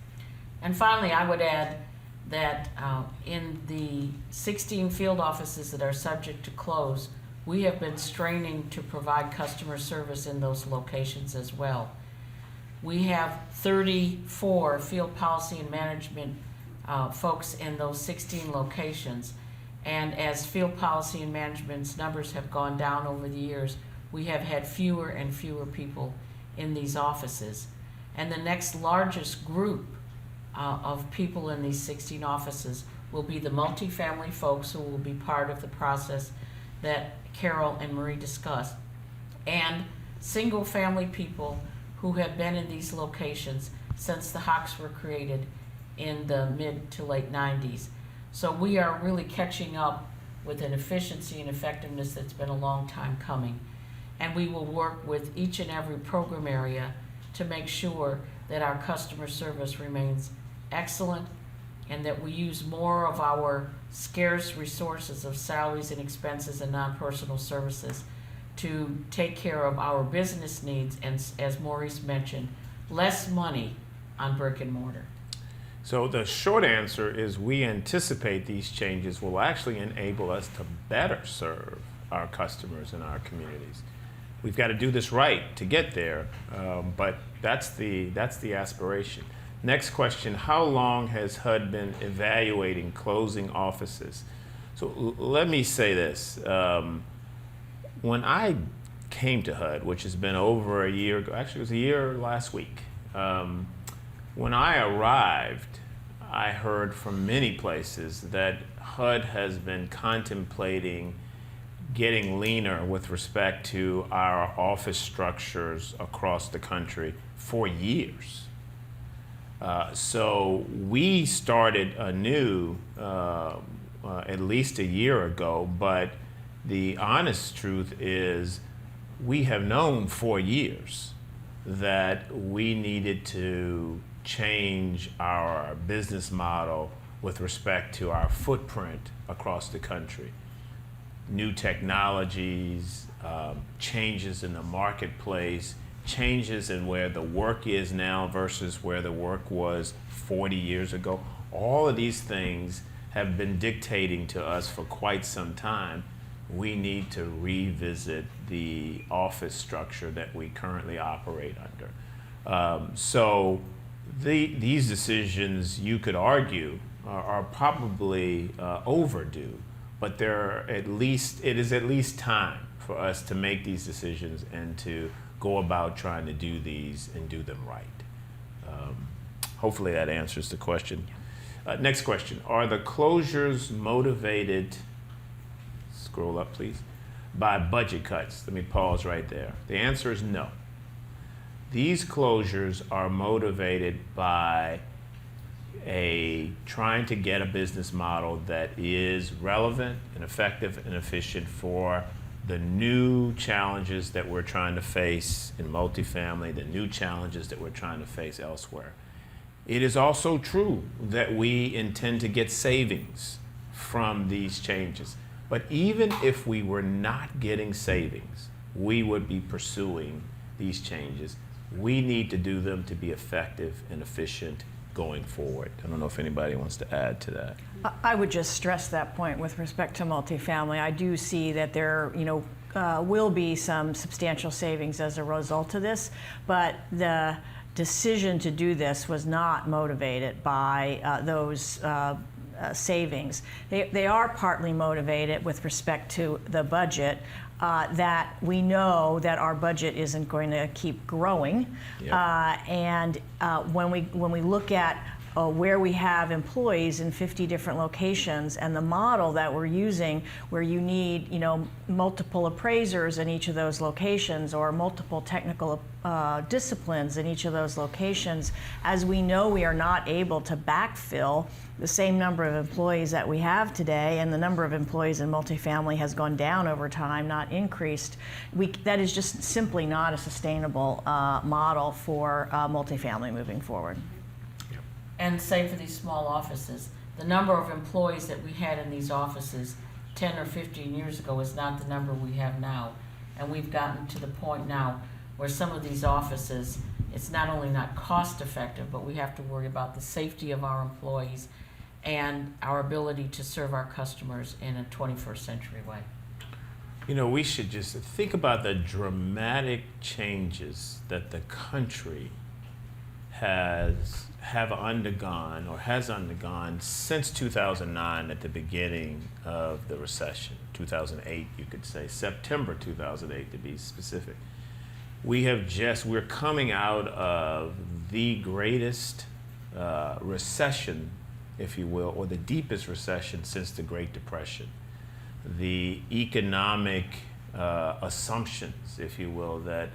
S4: And finally, I would add that in the 16 field offices that are subject to close, we have been straining to provide customer service in those locations as well. We have 34 field policy and management folks in those 16 locations, and as field policy and management's numbers have gone down over the years, we have had fewer and fewer people in these offices. And the next largest group of people in these 16 offices will be the multifamily folks, who will be part of the process that Carol and Marie discussed, and single-family people who have been in these locations since the HOCs were created in the mid to late 90s. So we are really catching up with an efficiency and effectiveness that's been a long time coming. And we will work with each and every program area to make sure that our customer service remains excellent and that we use more of our scarce resources of salaries and expenses and non-personal services to take care of our business needs, and as Maurice mentioned, less money on brick and mortar.
S1: So the short answer is we anticipate these changes will actually enable us to better serve our customers and our communities. We've got to do this right to get there, but that's the aspiration. Next question, how long has HUD been evaluating closing offices? So let me say this. When I came to HUD, which has been over a year ago, actually it was a year last week, when I arrived, I heard from many places that HUD has been contemplating getting leaner with respect to our office structures across the country for years. So we started anew at least a year ago, but the honest truth is we have known for years that we needed to change our business model with respect to our footprint across the country. New technologies, changes in the marketplace, changes in where the work is now versus where the work was 40 years ago. All of these things have been dictating to us for quite some time. We need to revisit the office structure that we currently operate under. So these decisions, you could argue, are probably overdue, but it is at least time for us to make these decisions and to go about trying to do these and do them right. Hopefully that answers the question. Next question, are the closures motivated, scroll up please, by budget cuts? Let me pause right there. The answer is no. These closures are motivated by trying to get a business model that is relevant and effective and efficient for the new challenges that we're trying to face in multifamily, the new challenges that we're trying to face elsewhere. It is also true that we intend to get savings from these changes. But even if we were not getting savings, we would be pursuing these changes. We need to do them to be effective and efficient going forward. I don't know if anybody wants to add to that.
S2: I would just stress that point with respect to multifamily. I do see that there, will be some substantial savings as a result of this, but the decision to do this was not motivated by those savings. They are partly motivated with respect to the budget, that we know that our budget isn't going to keep growing.
S1: Yep.
S2: And when we look at where we have employees in 50 different locations and the model that we're using where you need multiple appraisers in each of those locations or multiple technical disciplines in each of those locations, as we know we are not able to backfill the same number of employees that we have today, and the number of employees in multifamily has gone down over time, not increased. That is just simply not a sustainable model for multifamily moving forward.
S4: And same for these small offices. The number of employees that we had in these offices 10 or 15 years ago is not the number we have now. And we've gotten to the point now where some of these offices, it's not only not cost effective, but we have to worry about the safety of our employees and our ability to serve our customers in a 21st century way.
S1: We should just think about the dramatic changes that the country has undergone since 2009 at the beginning of the recession, 2008 you could say, September 2008 to be specific. We're coming out of the greatest recession, if you will, or the deepest recession since the Great Depression. The economic assumptions, if you will, that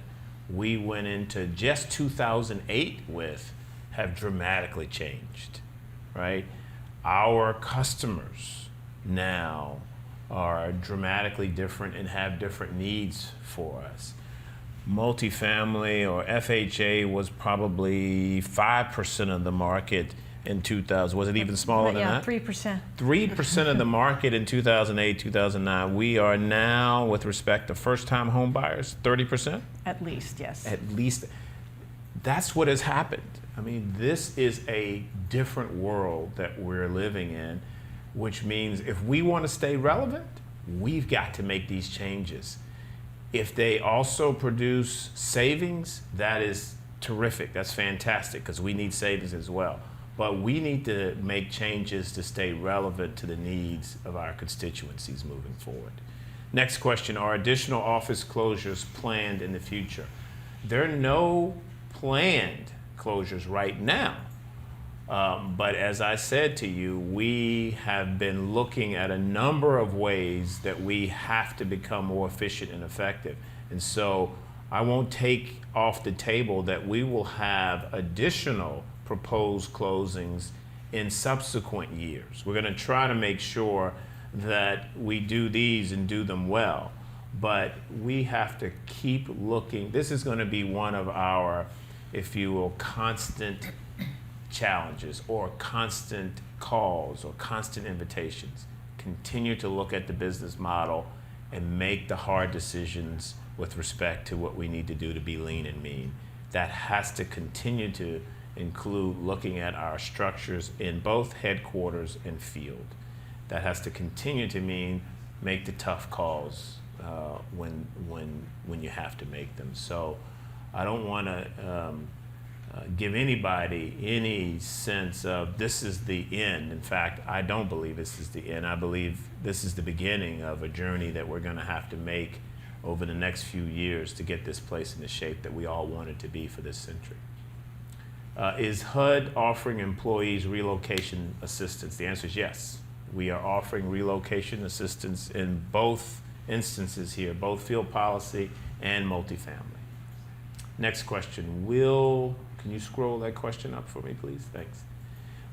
S1: we went into just 2008 with have dramatically changed, right? Our customers now are dramatically different and have different needs for us. Multifamily or FHA was probably 5% of the market in 2000. Was it even smaller than that?
S2: 3%.
S1: 3% of the market in 2008, 2009. We are now, with respect to first-time home buyers, 30%?
S2: At least, yes.
S1: At least. That's what has happened. I mean, this is a different world that we're living in, which means if we want to stay relevant, we've got to make these changes. If they also produce savings, that is terrific. That's fantastic, because we need savings as well. But we need to make changes to stay relevant to the needs of our constituencies moving forward. Next question, are additional office closures planned in the future? There are no planned closures right now. But as I said to you, we have been looking at a number of ways that we have to become more efficient and effective. And so I won't take off the table that we will have additional proposed closings in subsequent years. We're going to try to make sure that we do these and do them well. But we have to keep looking. This is going to be one of our, if you will, constant challenges or constant calls or constant invitations. Continue to look at the business model and make the hard decisions with respect to what we need to do to be lean and mean. That has to continue to include looking at our structures in both headquarters and field. That has to continue to mean make the tough calls when you have to make them. So I don't want to give anybody any sense of this is the end. In fact, I don't believe this is the end. I believe this is the beginning of a journey that we're going to have to make over the next few years to get this place in the shape that we all want it to be for this century. Is HUD offering employees relocation assistance? The answer is yes. We are offering relocation assistance in both instances here, both field policy and multifamily. Next question, can you scroll that question up for me, please? Thanks.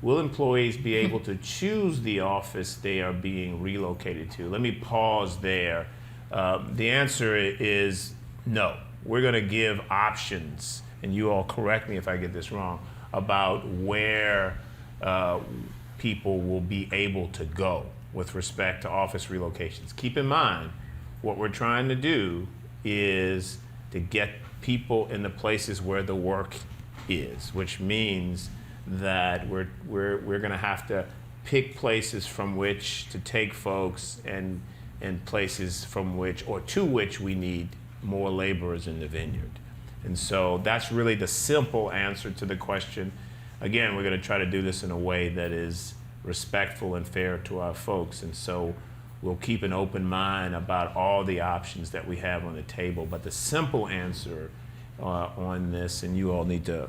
S1: Will employees be able to choose the office they are being relocated to? Let me pause there. The answer is no. We're going to give options, and you all correct me if I get this wrong, about where people will be able to go with respect to office relocations. Keep in mind, what we're trying to do is to get people in the places where the work is, which means that we're going to have to pick places from which to take folks and places from which or to which we need more laborers in the vineyard. And so that's really the simple answer to the question. Again, we're going to try to do this in a way that is respectful and fair to our folks. And so we'll keep an open mind about all the options that we have on the table. But the simple answer on this, and you all need to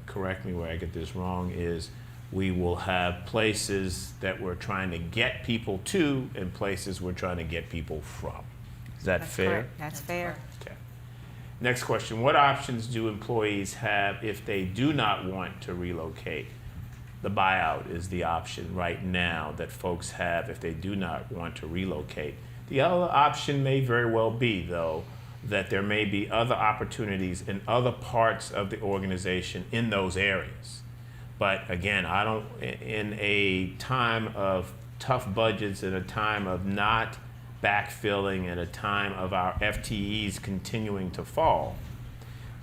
S1: correct me where I get this wrong, is we will have places that we're trying to get people to and places we're trying to get people from. Is that fair?
S3: Correct. That's fair.
S1: Okay. Next question, what options do employees have if they do not want to relocate? The buyout is the option right now that folks have if they do not want to relocate. The other option may very well be, though, that there may be other opportunities in other parts of the organization in those areas. But again, in a time of tough budgets, in a time of not backfilling, in a time of our FTEs continuing to fall,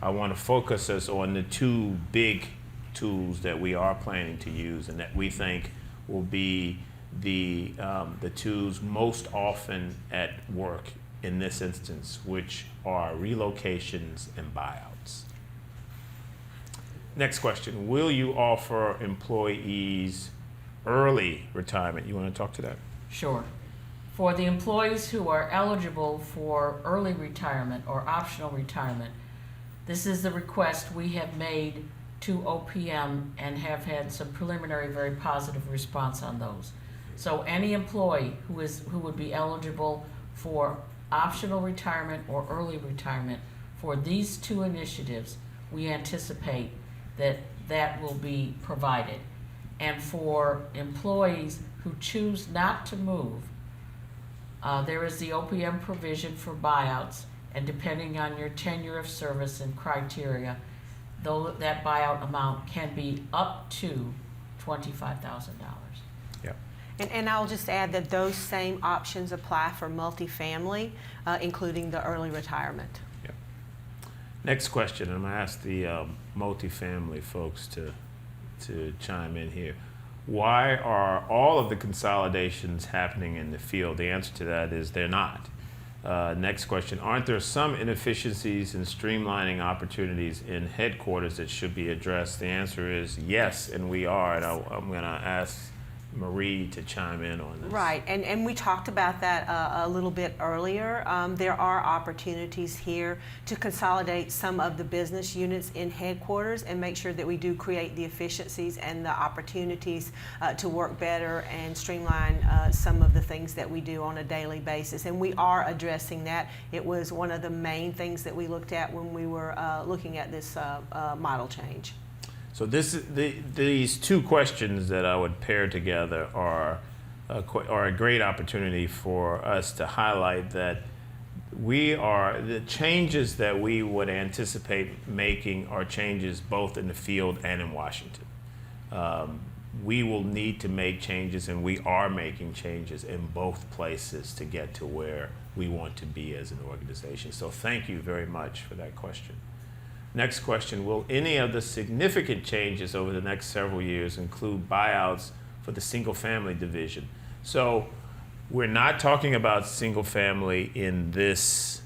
S1: I want to focus us on the two big tools that we are planning to use and that we think will be the tools most often at work in this instance, which are relocations and buyouts. Next question, will you offer employees early retirement? You want to talk to that?
S4: Sure. For the employees who are eligible for early retirement or optional retirement, this is the request we have made to OPM and have had some preliminary, very positive response on those. So any employee who would be eligible for optional retirement or early retirement For these two initiatives, we anticipate that will be provided. And for employees who choose not to move, there is the OPM provision for buyouts, and depending on your tenure of service and criteria, though that buyout amount can be up to $25,000.
S1: Yeah.
S3: And I'll just add that those same options apply for multifamily, including the early retirement.
S1: Yeah. Next question, I'm going to ask the multifamily folks to chime in here. Why are all of the consolidations happening in the field? The answer to that is they're not. Next question, aren't there some inefficiencies and streamlining opportunities in headquarters that should be addressed? The answer is yes, and we are, and I'm going to ask Marie to chime in on this.
S3: Right, and we talked about that a little bit earlier. There are opportunities here to consolidate some of the business units in headquarters and make sure that we do create the efficiencies and the opportunities to work better and streamline some of the things that we do on a daily basis. And we are addressing that. It was one of the main things that we looked at when we were looking at this model change.
S1: So these two questions that I would pair together are a great opportunity for us to highlight that the changes that we would anticipate making are changes both in the field and in Washington. We will need to make changes, and we are making changes in both places to get to where we want to be as an organization. So thank you very much for that question. Next question, will any of the significant changes over the next several years include buyouts for the single family division? So we're not talking about single family in this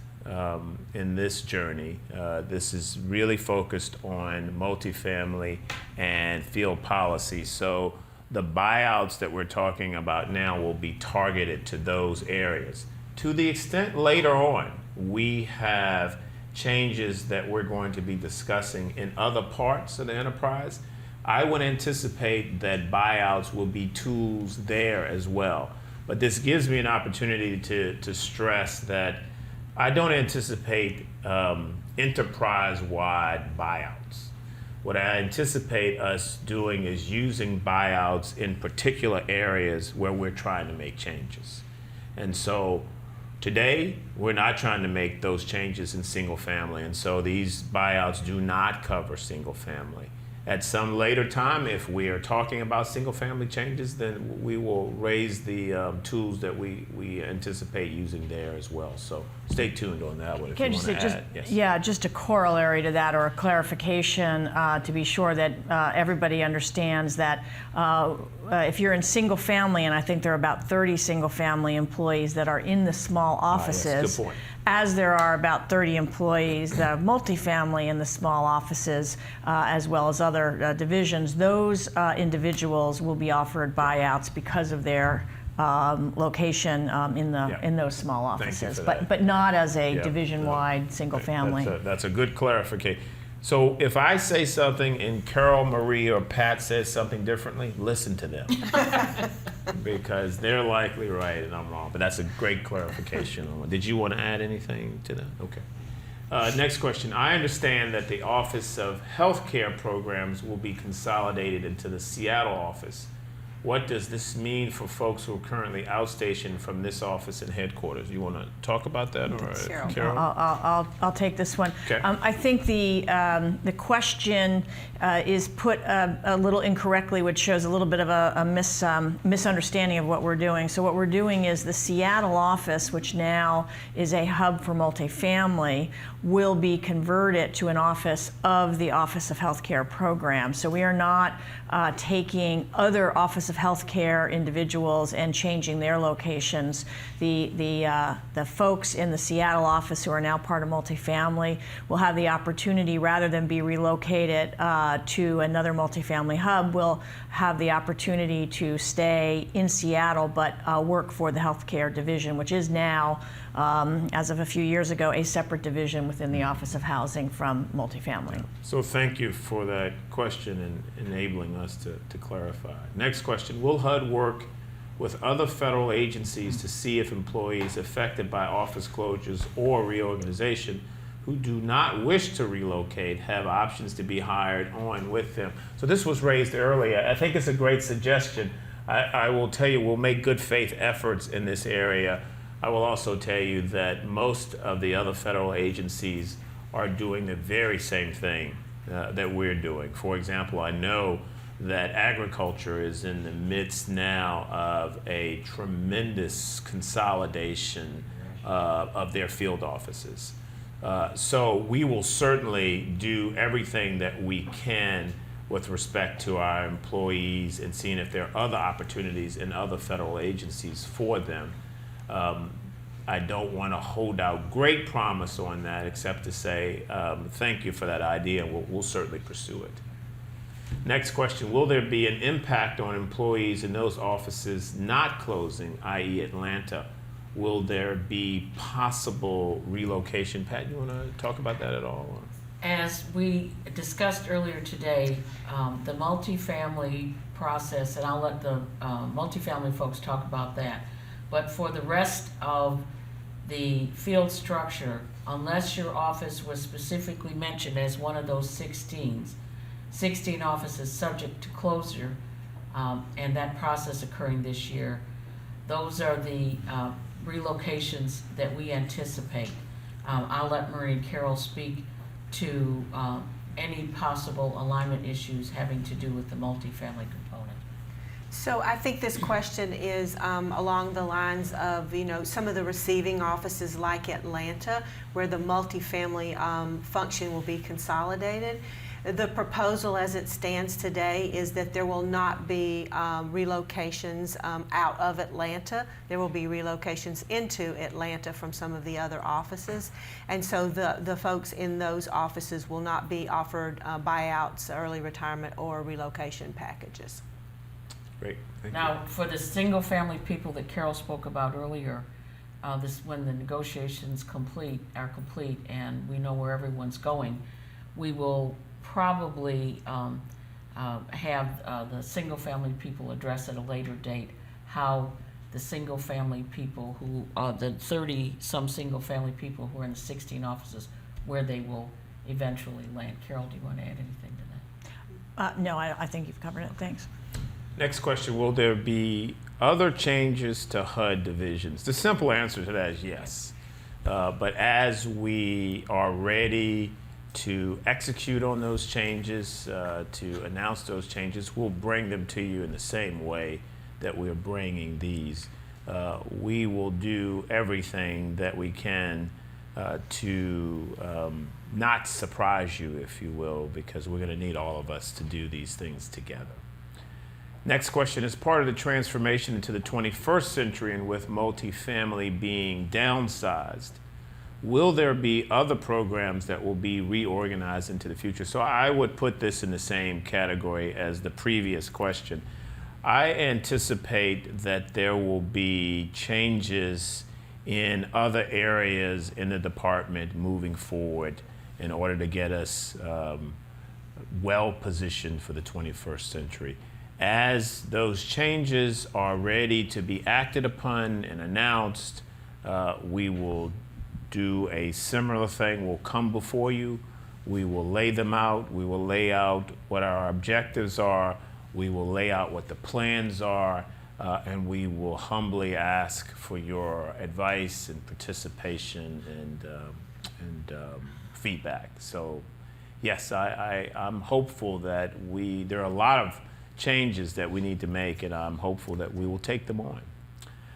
S1: journey. This is really focused on multifamily and field policy. So the buyouts that we're talking about now will be targeted to those areas. To the extent later on we have changes that we're going to be discussing in other parts of the enterprise, I would anticipate that buyouts will be tools there as well. But this gives me an opportunity to stress that I don't anticipate enterprise-wide buyouts. What I anticipate us doing is using buyouts in particular areas where we're trying to make changes. And so today, we're not trying to make those changes in single family, and so these buyouts do not cover single family. At some later time, if we are talking about single family changes, then we will raise the tools that we anticipate using there as well. So stay tuned on that one if you want to add. Yes.
S2: Yeah, just a corollary to that or a clarification to be sure that everybody understands that if you're in single family, and I think there are about 30 single family employees that are in the small offices,
S1: yes, good point.
S2: As there are about 30 employees that have multifamily in the small offices, as well as other divisions, those individuals will be offered buyouts because of their location in those small offices, but not as a division-wide single family.
S1: That's a good clarification. So if I say something and Carol, Marie, or Pat says something differently, listen to them. Because they're likely right and I'm wrong. But that's a great clarification. Did you want to add anything to that? Okay. Next question. I understand that the Office of Healthcare Programs will be consolidated into the Seattle office. What does this mean for folks who are currently outstationed from this office and headquarters? You want to talk about that, or Carol?
S2: I'll take this one.
S1: Okay.
S2: I think the question is put a little incorrectly, which shows a little bit of a misunderstanding of what we're doing. So what we're doing is the Seattle office, which now is a hub for multifamily, will be converted to an office of the Office of Healthcare Programs. So we are not taking other Office of Healthcare individuals and changing their locations. The folks in the Seattle office who are now part of multifamily will have the opportunity, rather than be relocated to another multifamily hub, will have the opportunity to stay in Seattle but work for the healthcare division, which is now, as of a few years ago, a separate division within the Office of Housing from multifamily.
S1: So thank you for that question and enabling us to clarify. Next question, will HUD work with other federal agencies to see if employees affected by office closures or reorganization who do not wish to relocate have options to be hired on with them. So this was raised earlier. I think it's a great suggestion. I will tell you, we'll make good faith efforts in this area. I will also tell you that most of the other federal agencies are doing the very same thing that we're doing. For example, I know that agriculture is in the midst now of a tremendous consolidation of their field offices. So we will certainly do everything that we can with respect to our employees and seeing if there are other opportunities in other federal agencies for them. I don't want to hold out great promise on that except to say thank you for that idea, and we'll certainly pursue it. Next question, will there be an impact on employees in those offices not closing, i.e. Atlanta? Will there be possible relocation? Pat, you want to talk about that at all?
S4: As we discussed earlier today, the multifamily process, and I'll let the multifamily folks talk about that, but for the rest of the field structure, unless your office was specifically mentioned as one of those 16 offices subject to closure, and that process occurring this year, those are the relocations that we anticipate. I'll let Marie and Carol speak to any possible alignment issues having to do with the multifamily component.
S3: So I think this question is along the lines of, some of the receiving offices like Atlanta, where the multifamily function will be consolidated. The proposal as it stands today is that there will not be relocations out of Atlanta. There will be relocations into Atlanta from some of the other offices. And so the folks in those offices will not be offered buyouts, early retirement, or relocation packages.
S1: Great. Thank you.
S4: Now, for the single family people that Carol spoke about earlier, when the negotiations are complete and we know where everyone's going, we will probably have the single family people address at a later date how the single family people who the 30 some single family people who are in the 16 offices, where they will eventually land. Carol, do you want to add anything to that?
S2: No, I think you've covered it. Thanks.
S1: Next question, will there be other changes to HUD divisions? The simple answer to that is yes. But as we are ready to execute on those changes, to announce those changes, we'll bring them to you in the same way that we're bringing these. We will do everything that we can to not surprise you, if you will, because we're going to need all of us to do these things together. Next question, as part of the transformation into the 21st century and with multifamily being downsized, will there be other programs that will be reorganized into the future? So I would put this in the same category as the previous question. I anticipate that there will be changes in other areas in the department moving forward in order to get us well positioned for the 21st century. As those changes are ready to be acted upon and announced, we will do a similar thing. We'll come before you. We will lay them out. We will lay out what our objectives are. We will lay out what the plans are, and we will humbly ask for your advice and participation and feedback. So, yes, I'm hopeful that there are a lot of changes that we need to make, and I'm hopeful that we will take them on.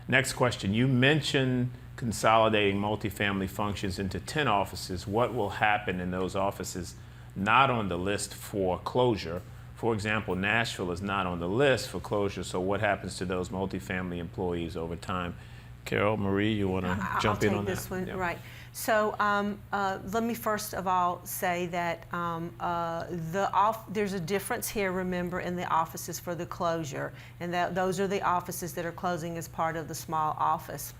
S1: Next question, you mentioned consolidating multifamily functions into 10 offices. What will happen in those offices not on the list for closure? For example, Nashville is not on the list for closure, so what happens to those multifamily employees over time? Carol, Marie, you want to jump in on that?
S3: I'll take this one,
S1: Yeah.
S3: right. So let me first of all say that there's a difference here, remember, in the offices for the closure, and that those are the offices that are closing as part of the small office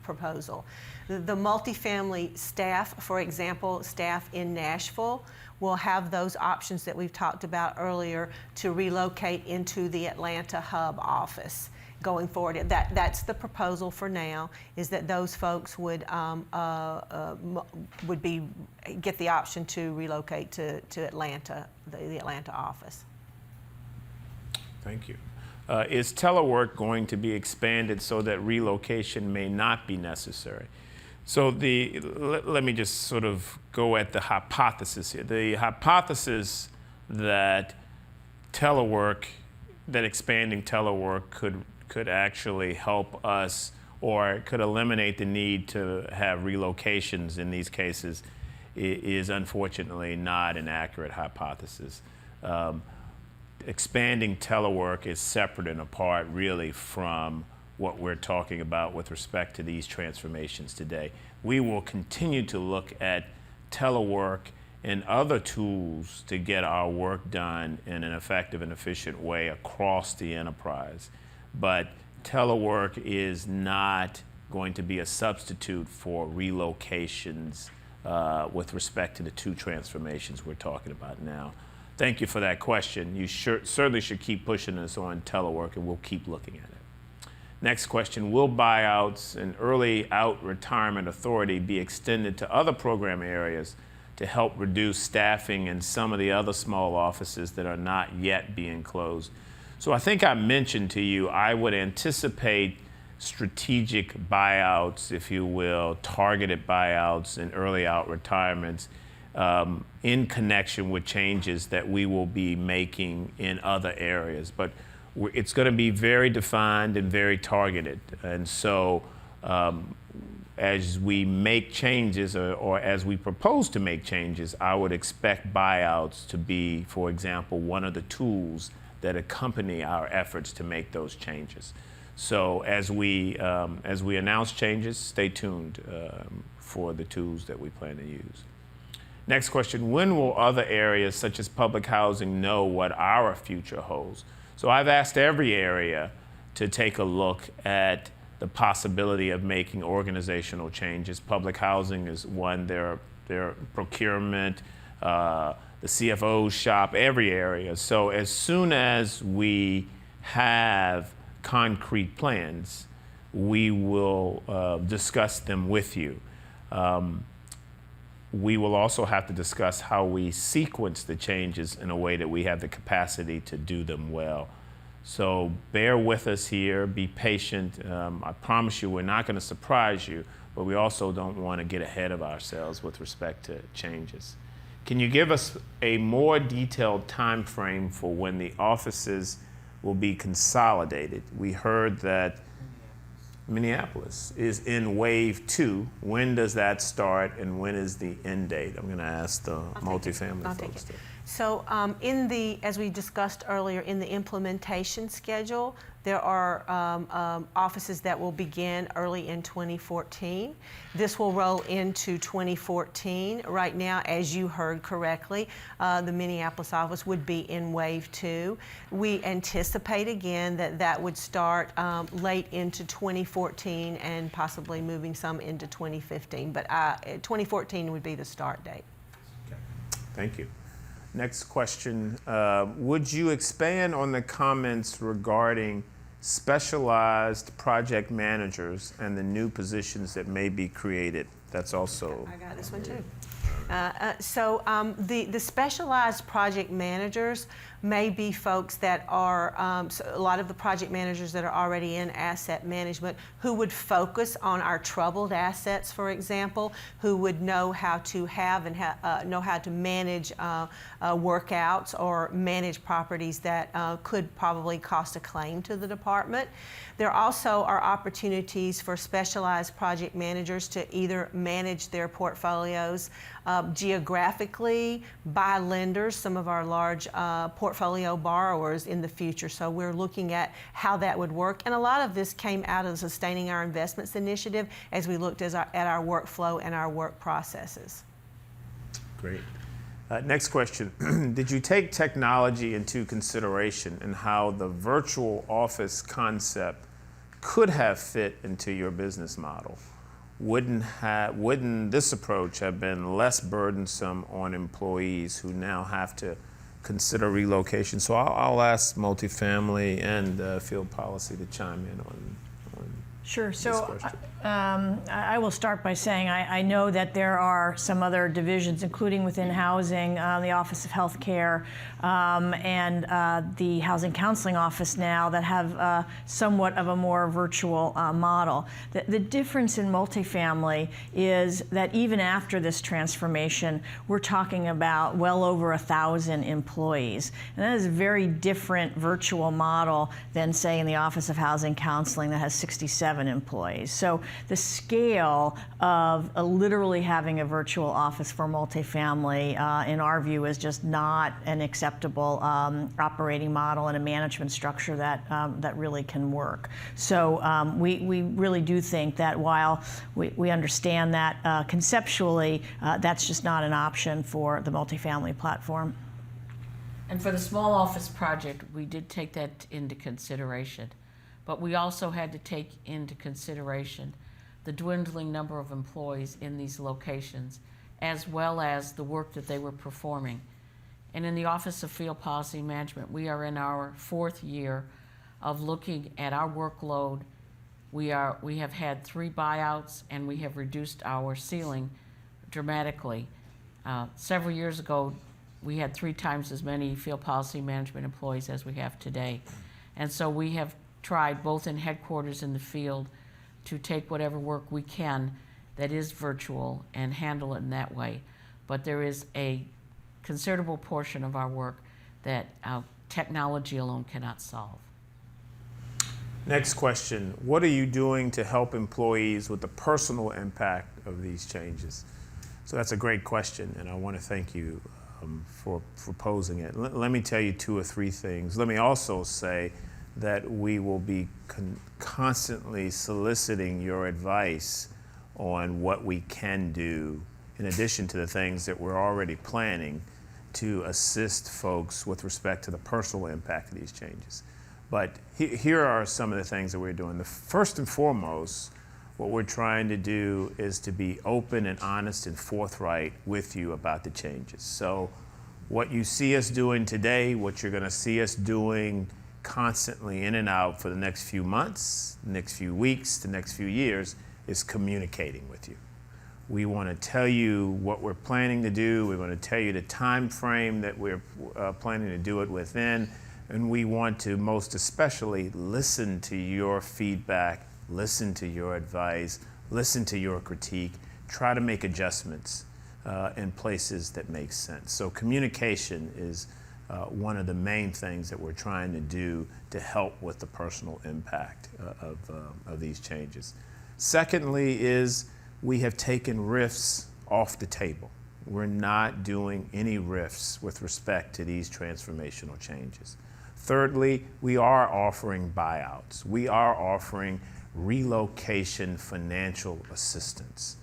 S3: proposal. The multifamily staff, for example, staff in Nashville, will have those options that we've talked about earlier to relocate into the Atlanta hub office. going forward. That's the proposal for now, is that those folks would get the option to relocate to Atlanta, the Atlanta office.
S1: Thank you. Is telework going to be expanded so that relocation may not be necessary? So let me just sort of go at the hypothesis here. The hypothesis that expanding telework could actually help us, or could eliminate the need to have relocations in these cases, is unfortunately not an accurate hypothesis. Expanding telework is separate and apart really from what we're talking about with respect to these transformations today. We will continue to look at telework and other tools to get our work done in an effective and efficient way across the enterprise. But telework is not going to be a substitute for relocations with respect to the two transformations we're talking about now. Thank you for that question. You certainly should keep pushing us on telework, and we'll keep looking at it. Next question, will buyouts and early out retirement authority be extended to other program areas to help reduce staffing in some of the other small offices that are not yet being closed? So I think I mentioned to you, I would anticipate strategic buyouts, if you will, targeted buyouts and early out retirements in connection with changes that we will be making in other areas. But it's going to be very defined and very targeted. And so as we make changes or as we propose to make changes, I would expect buyouts to be, for example, one of the tools that accompany our efforts to make those changes. So as we announce changes, stay tuned for the tools that we plan to use. Next question, when will other areas such as public housing know what our future holds? So I've asked every area to take a look at the possibility of making organizational changes. Public housing is one, their procurement, the CFO's shop, every area. So as soon as we have concrete plans, we will discuss them with you. We will also have to discuss how we sequence the changes in a way that we have the capacity to do them well. So bear with us here, be patient. I promise you we're not going to surprise you, but we also don't want to get ahead of ourselves with respect to changes. Can you give us a more detailed time frame for when the offices will be consolidated? We heard that Minneapolis is in wave 2. When does that start and when is the end date? I'm going to ask the multifamily folks.
S3: So as we discussed earlier, in the implementation schedule, there are offices that will begin early in 2014. This will roll into 2014. Right now, as you heard correctly, the Minneapolis office would be in wave 2. We anticipate again that would start late into 2014 and possibly moving some into 2015. But 2014 would be the start date.
S1: Okay. Thank you. Next question, would you expand on the comments regarding specialized project managers and the new positions that may be created? That's also...
S3: I got this one too. The specialized project managers may be folks that are, so a lot of the project managers that are already in asset management who would focus on our troubled assets, for example, who would know how to have and know how to manage workouts or manage properties that could probably cost a claim to the department. There also are opportunities for specialized project managers to either manage their portfolios geographically by lenders, some of our large portfolio borrowers in the future. So we're looking at how that would work. And a lot of this came out of the Sustaining Our Investments initiative as we looked at our workflow and our work processes.
S1: Great. Next question. Did you take technology into consideration in how the virtual office concept could have fit into your business model? Wouldn't this approach have been less burdensome on employees who now have to consider relocation. So I'll ask multifamily and field policy to chime in on
S2: Sure.
S1: this
S2: So
S1: question.
S2: I will start by saying I know that there are some other divisions, including within housing, the Office of Healthcare, and the Housing Counseling Office now that have somewhat of a more virtual model. The difference in multifamily is that even after this transformation, we're talking about well over 1,000 employees. And that is a very different virtual model than, say, in the Office of Housing Counseling that has 67 employees. So the scale of literally having a virtual office for multifamily, in our view, is just not an acceptable operating model and a management structure that really can work. So we really do think that while we understand that conceptually, that's just not an option for the multifamily platform.
S4: And for the small office project, we did take that into consideration. But we also had to take into consideration the dwindling number of employees in these locations, as well as the work that they were performing. And in the Office of Field Policy Management, we are in our 4th year of looking at our workload. We have had 3 buyouts, and we have reduced our ceiling dramatically. Several years ago, we had 3 times as many field policy management employees as we have today. And so we have tried, both in headquarters and the field, to take whatever work we can that is virtual and handle it in that way. But there is a considerable portion of our work that technology alone cannot solve.
S1: Next question. What are you doing to help employees with the personal impact of these changes? So that's a great question, and I want to thank you for posing it. Let me tell you 2 or 3 things. Let me also say that we will be constantly soliciting your advice on what we can do, in addition to the things that we're already planning to assist folks with respect to the personal impact of these changes. But here are some of the things that we're doing. The first and foremost, what we're trying to do is to be open and honest and forthright with you about the changes. So what you see us doing today, what you're going to see us doing constantly in and out for the next few months, the next few weeks, the next few years, is communicating with you. We want to tell you what we're planning to do. We want to tell you the time frame that we're planning to do it within. And we want to most especially listen to your feedback, listen to your advice, listen to your critique, try to make adjustments in places that make sense. So communication is one of the main things that we're trying to do to help with the personal impact of these changes. Secondly is we have taken RIFs off the table. We're not doing any RIFs with respect to these transformational changes. Thirdly, we are offering buyouts. We are offering relocation financial assistance.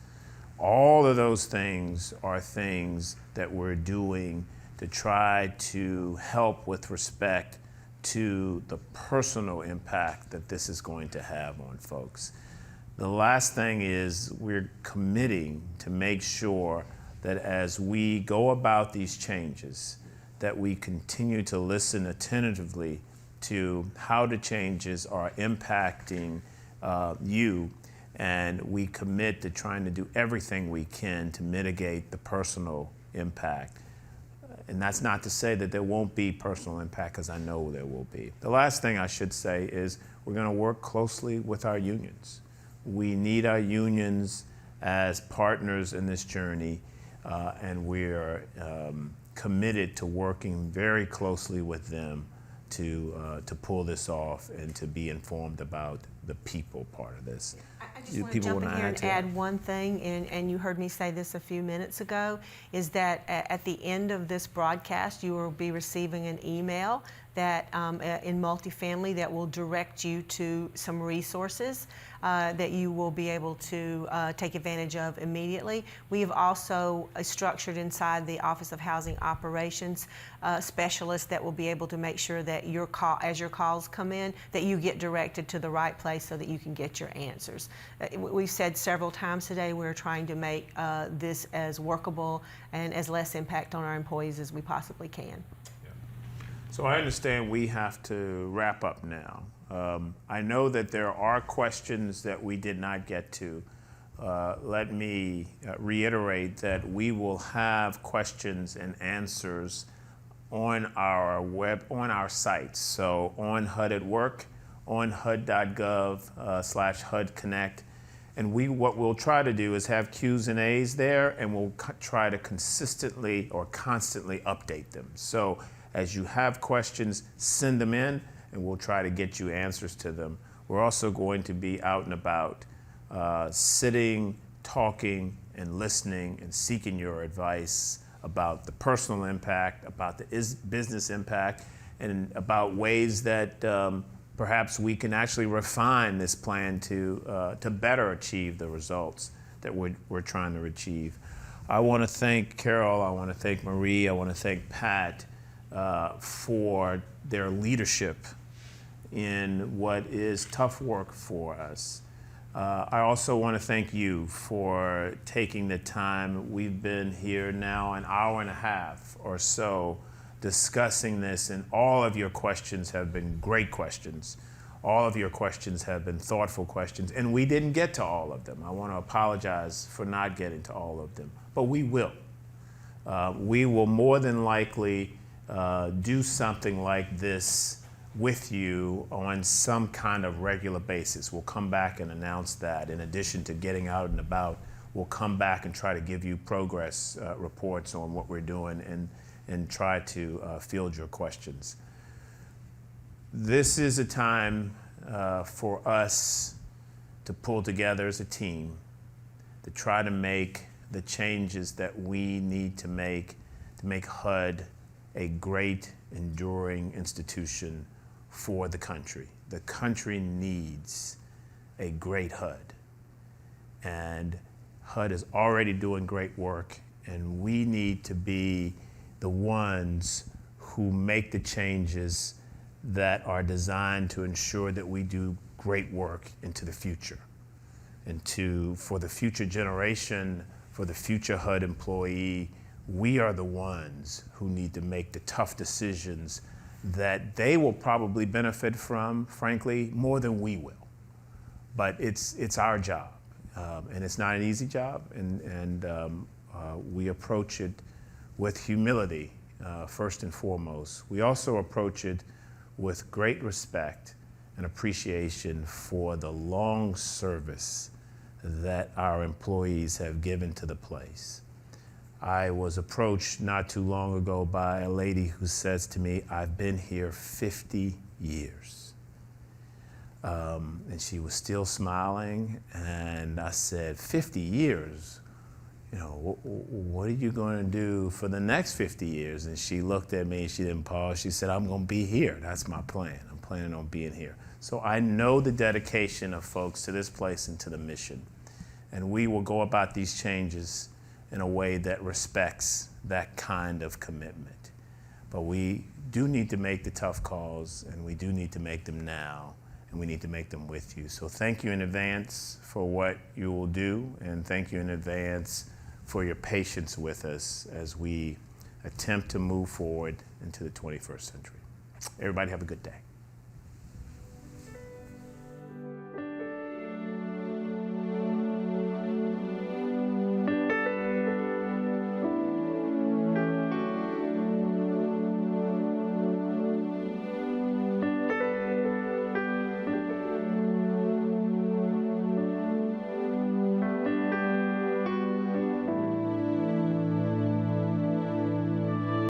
S1: All of those things are things that we're doing to try to help with respect to the personal impact that this is going to have on folks. The last thing is we're committing to make sure that as we go about these changes, that we continue to listen attentively to how the changes are impacting you, and we commit to trying to do everything we can to mitigate the personal impact. And that's not to say that there won't be personal impact, because I know there will be. The last thing I should say is we're going to work closely with our unions. We need our unions as partners in this journey, and we're committed to working very closely with them to pull this off and to be informed about the people part of this.
S3: I just want to jump in here and add one thing, and you heard me say this a few minutes ago, is that at the end of this broadcast, you will be receiving an email that in multifamily that will direct you to some resources that you will be able to take advantage of immediately. We have also structured inside the Office of Housing Operations specialists that will be able to make sure that your call, as your calls come in, that you get directed to the right place so that you can get your answers. We've said several times today we're trying to make this as workable and as less impact on our employees as we possibly can.
S1: So I understand we have to wrap up now. I know that there are questions that we did not get to. Let me reiterate that we will have questions and answers on our sites. So on HUD at Work, on HUD.gov/HUD Connect. And what we'll try to do is have Q's and A's there, and we'll try to consistently or constantly update them. So as you have questions, send them in, and we'll try to get you answers to them. We're also going to be out and about, sitting, talking, and listening, and seeking your advice about the personal impact, about the business impact, and about ways that perhaps we can actually refine this plan to better achieve the results that we're trying to achieve. I want to thank Carol, I want to thank Marie, I want to thank Pat for their leadership in what is tough work for us. I also want to thank you for taking the time. We've been here now an hour and a half or so discussing this, and all of your questions have been great questions. All of your questions have been thoughtful questions, and we didn't get to all of them. I want to apologize for not getting to all of them, but we will. We will more than likely do something like this with you on some kind of regular basis. We'll come back and announce that. In addition to getting out and about, we'll come back and try to give you progress reports on what we're doing and try to field your questions. This is a time for us to pull together as a team to try to make the changes that we need to make HUD a great, enduring institution for the country. The country needs a great HUD. And HUD is already doing great work, and we need to be the ones who make the changes that are designed to ensure that we do great work into the future. And for the future generation, for the future HUD employee, we are the ones who need to make the tough decisions that they will probably benefit from, frankly, more than we will. But it's our job, and it's not an easy job, and we approach it with humility, first and foremost. We also approach it with great respect and appreciation for the long service that our employees have given to the place. I was approached not too long ago by a lady who says to me, "I've been here 50 years." And she was still smiling, and I said, 50 years? You know, what are you going to do for the next 50 years? And she looked at me, she didn't pause, she said, "I'm going to be here. That's my plan. I'm planning on being here." So I know the dedication of folks to this place and to the mission. And we will go about these changes in a way that respects that kind of commitment. But we do need to make the tough calls, and we do need to make them now, and we need to make them with you. So thank you in advance for what you will do, and thank you in advance for your patience with us as we attempt to move forward into the 21st century. Everybody have a good day.